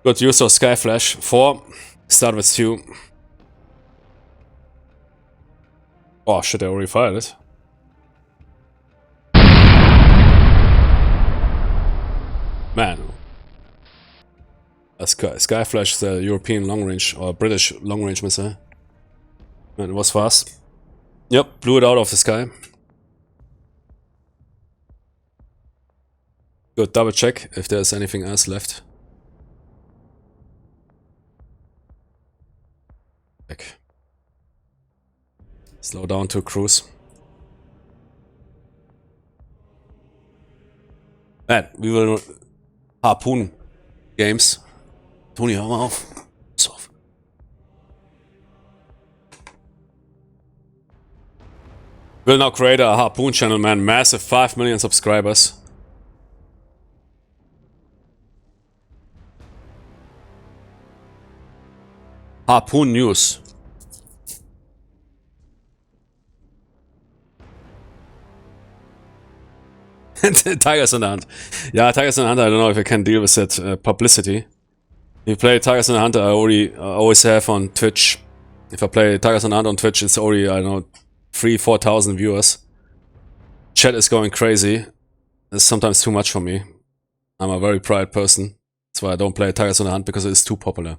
Good use of Skyflash. 4. Start with 2. Oh shit, I already fired it. Man. Skyflash is a European long-range or British long-range missile. Man, it was fast. Yep, blew it out of the sky. Good, double check if there's anything else left. Back. Slow down to cruise. Man, we will Harpoon Games. Tony, hör mal auf. Pass auf. Will now create a Harpoon channel, man. Massive 5 million subscribers. Harpoon News. Tigers in the Hunt. Yeah, Tigers in the Hunt, I don't know if I can deal with that publicity. If you play Tigers in the Hunt, I always have on Twitch. If I play Tigers in the Hunt on Twitch, it's already, I don't know, 3,000-4,000 viewers. Chat is going crazy. It's sometimes too much for me. I'm a very private person. That's why I don't play Tigers in the Hunt, because it's too popular.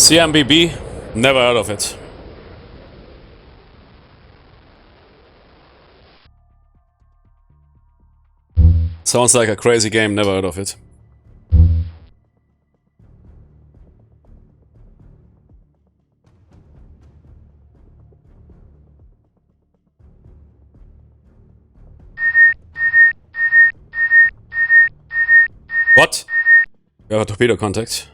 CMBB? Never heard of it. Sounds like a crazy game, never heard of it. What? We have a torpedo contact.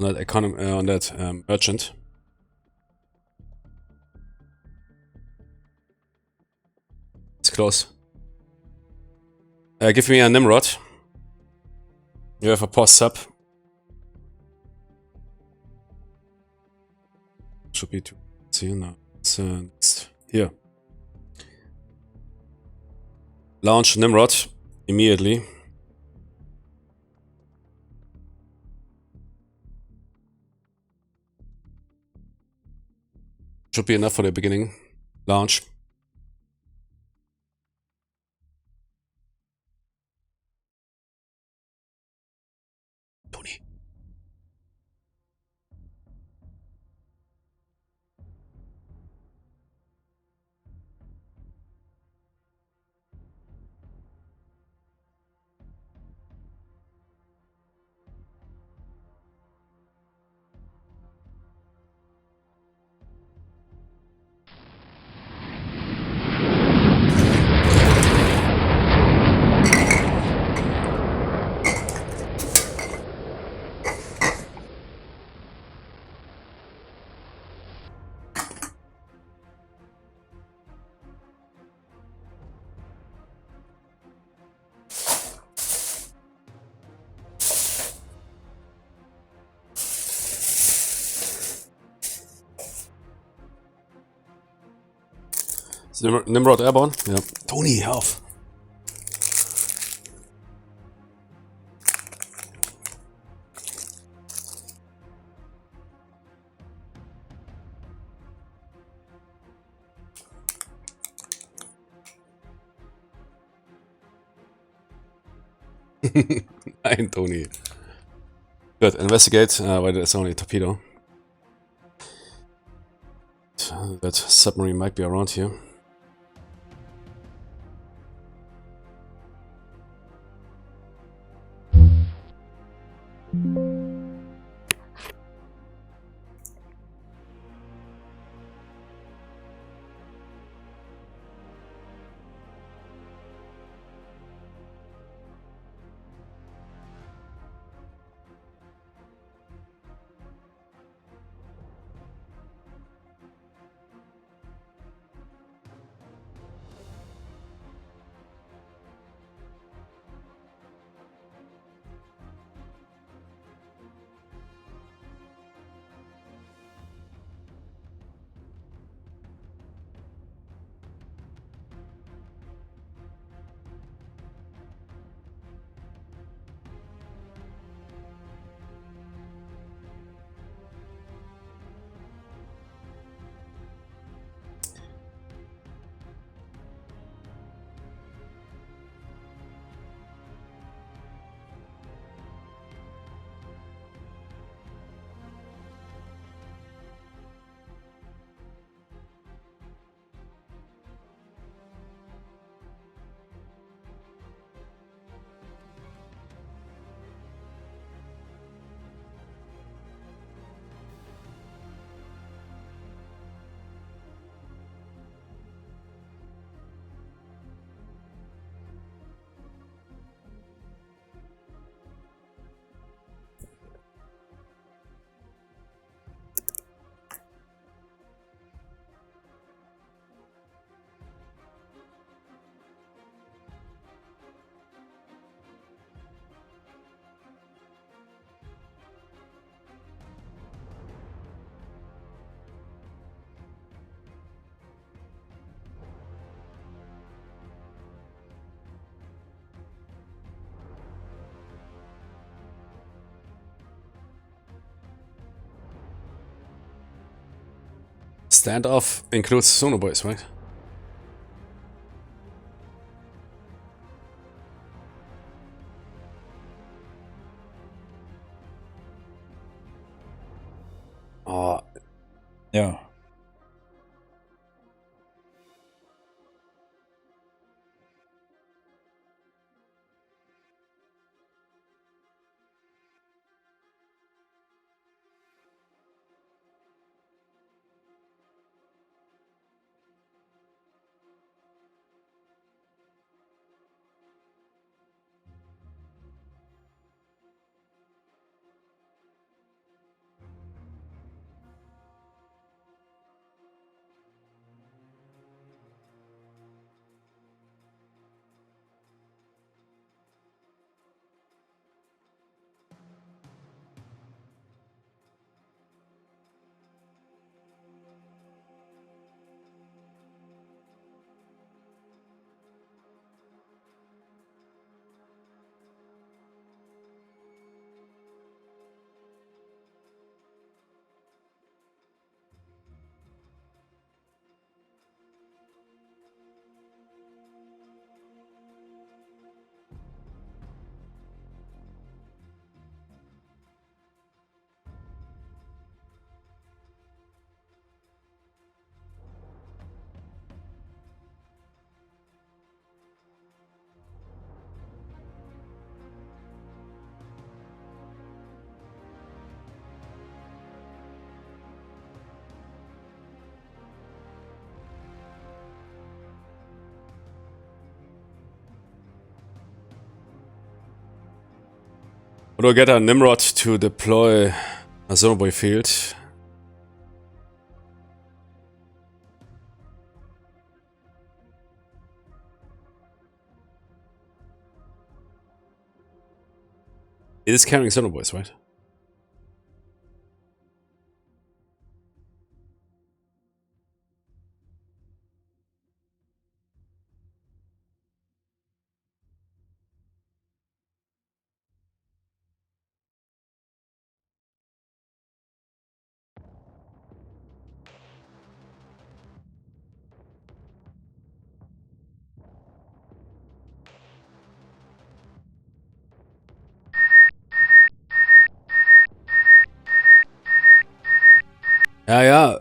On that merchant. It's close. Give me a Nimrod. You have a post sub. Should be 2. See now. It's here. Launch Nimrod immediately. Should be enough for the beginning. Launch. Tony. Nimrod airborne? Yeah. Tony, health. Nein, Tony. Good. Investigate. Why there's only a torpedo. That submarine might be around here. Standoff includes sonoboys, right? Ja. How do I get a Nimrod to deploy a Zonoboy field? It is carrying Zonoboys, right? Ja, ja.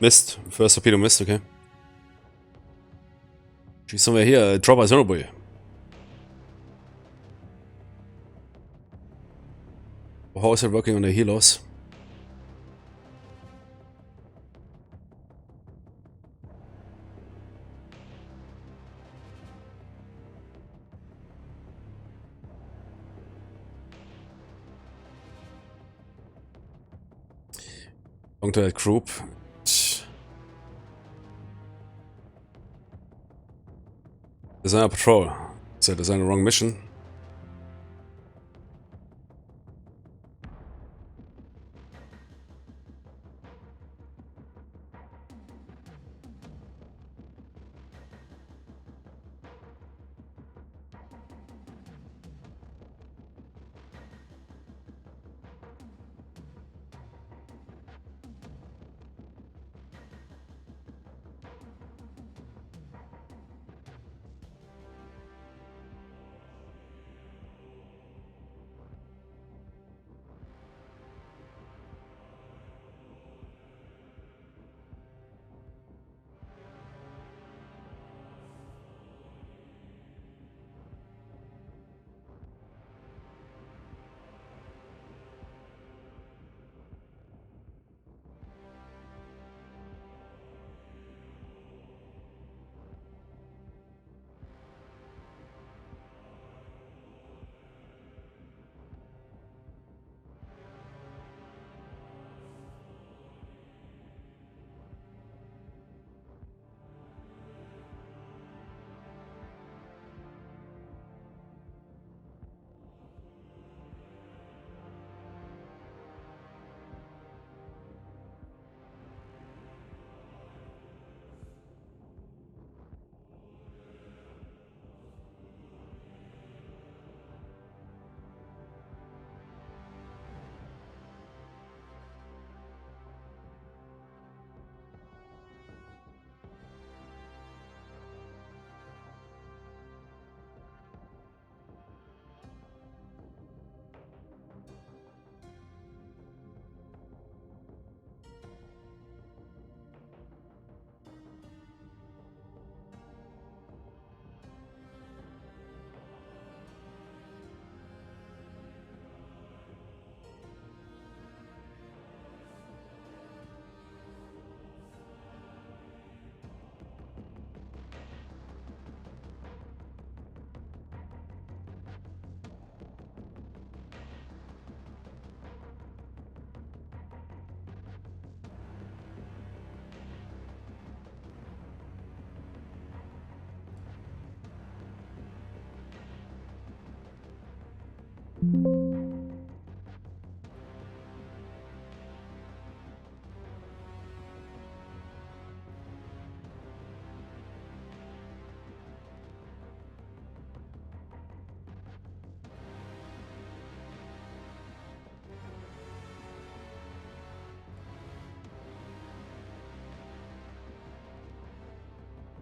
Missed. First torpedo missed, okay. She's somewhere here. Drop a Zonoboy. How is it working on the helos? Belong to that group. Design a patrol. So design the wrong mission.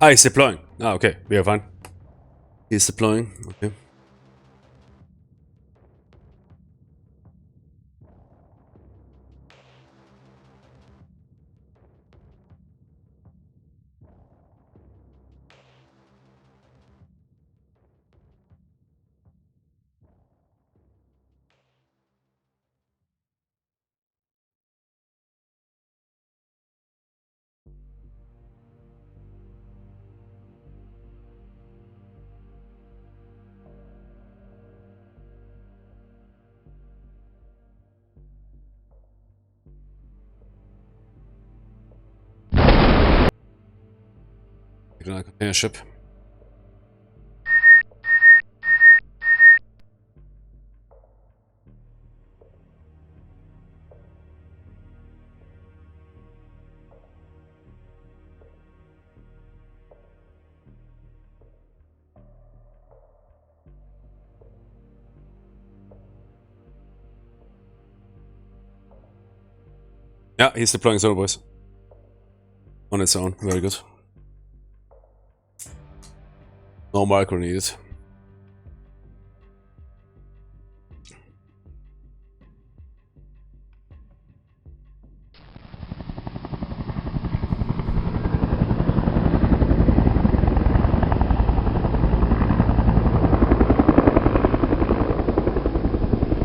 Ah, he's deploying. Ah, okay, we are fine. He's deploying, okay. Container ship. Yeah, he's deploying solo, boys. On its own, very good. No micro needed.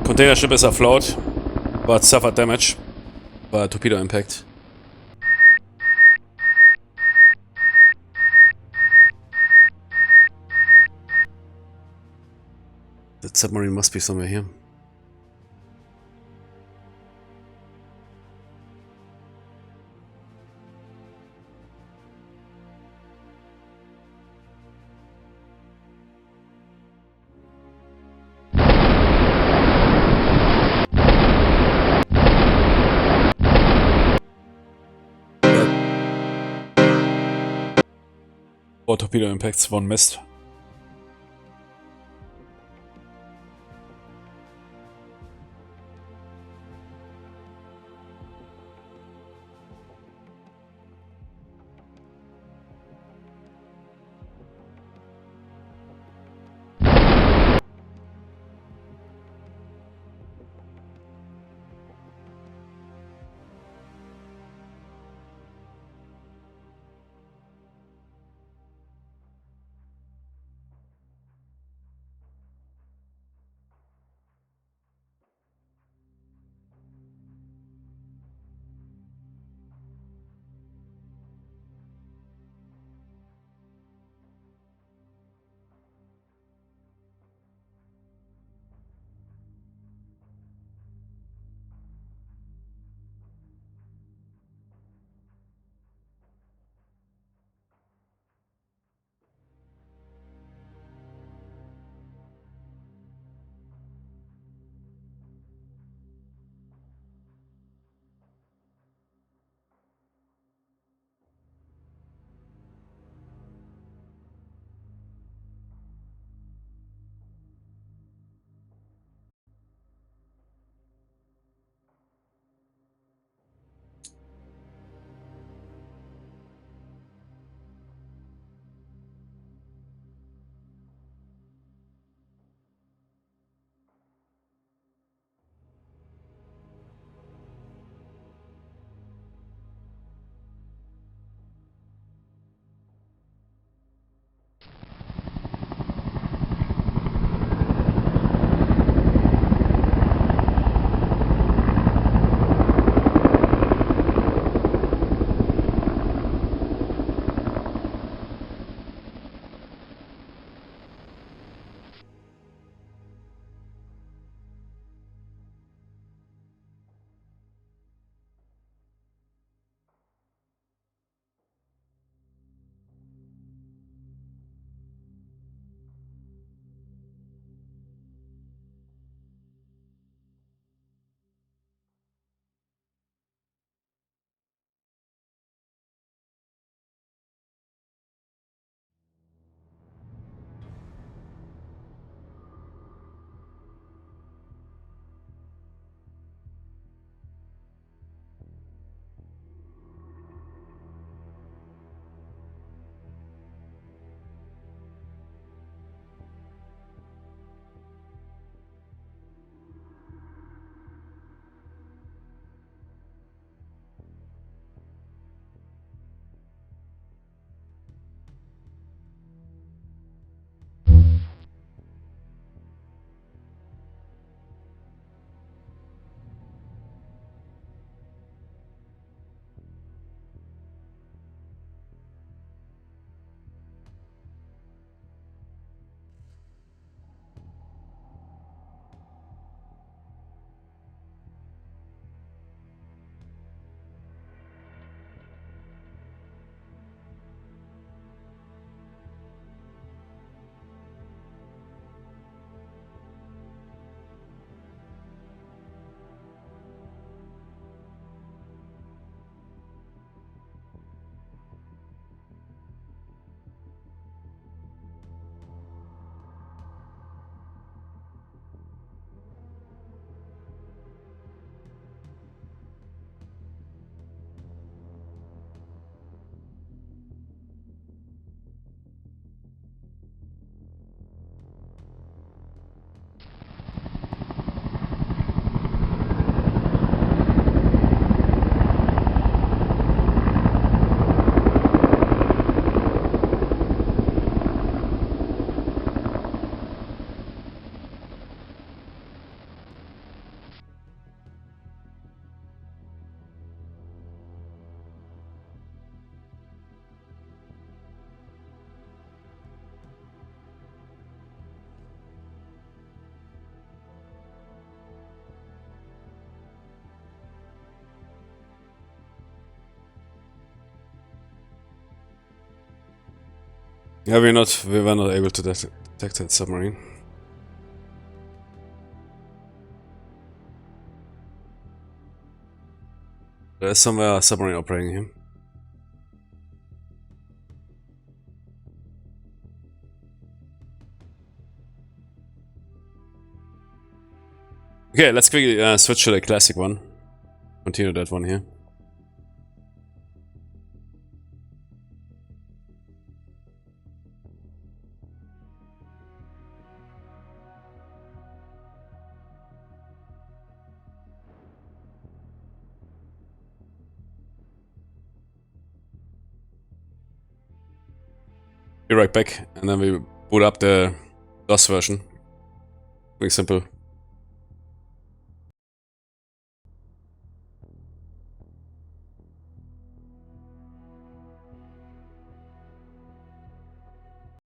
Container ship is afloat, but suffered damage by torpedo impact. That submarine must be somewhere here. Four torpedo impacts, one missed. Yeah, we were not able to detect that submarine. There's somewhere a submarine operating here. Okay, let's quickly switch to the classic one. Continue that one here. Be right back, and then we boot up the DOS version. Very simple.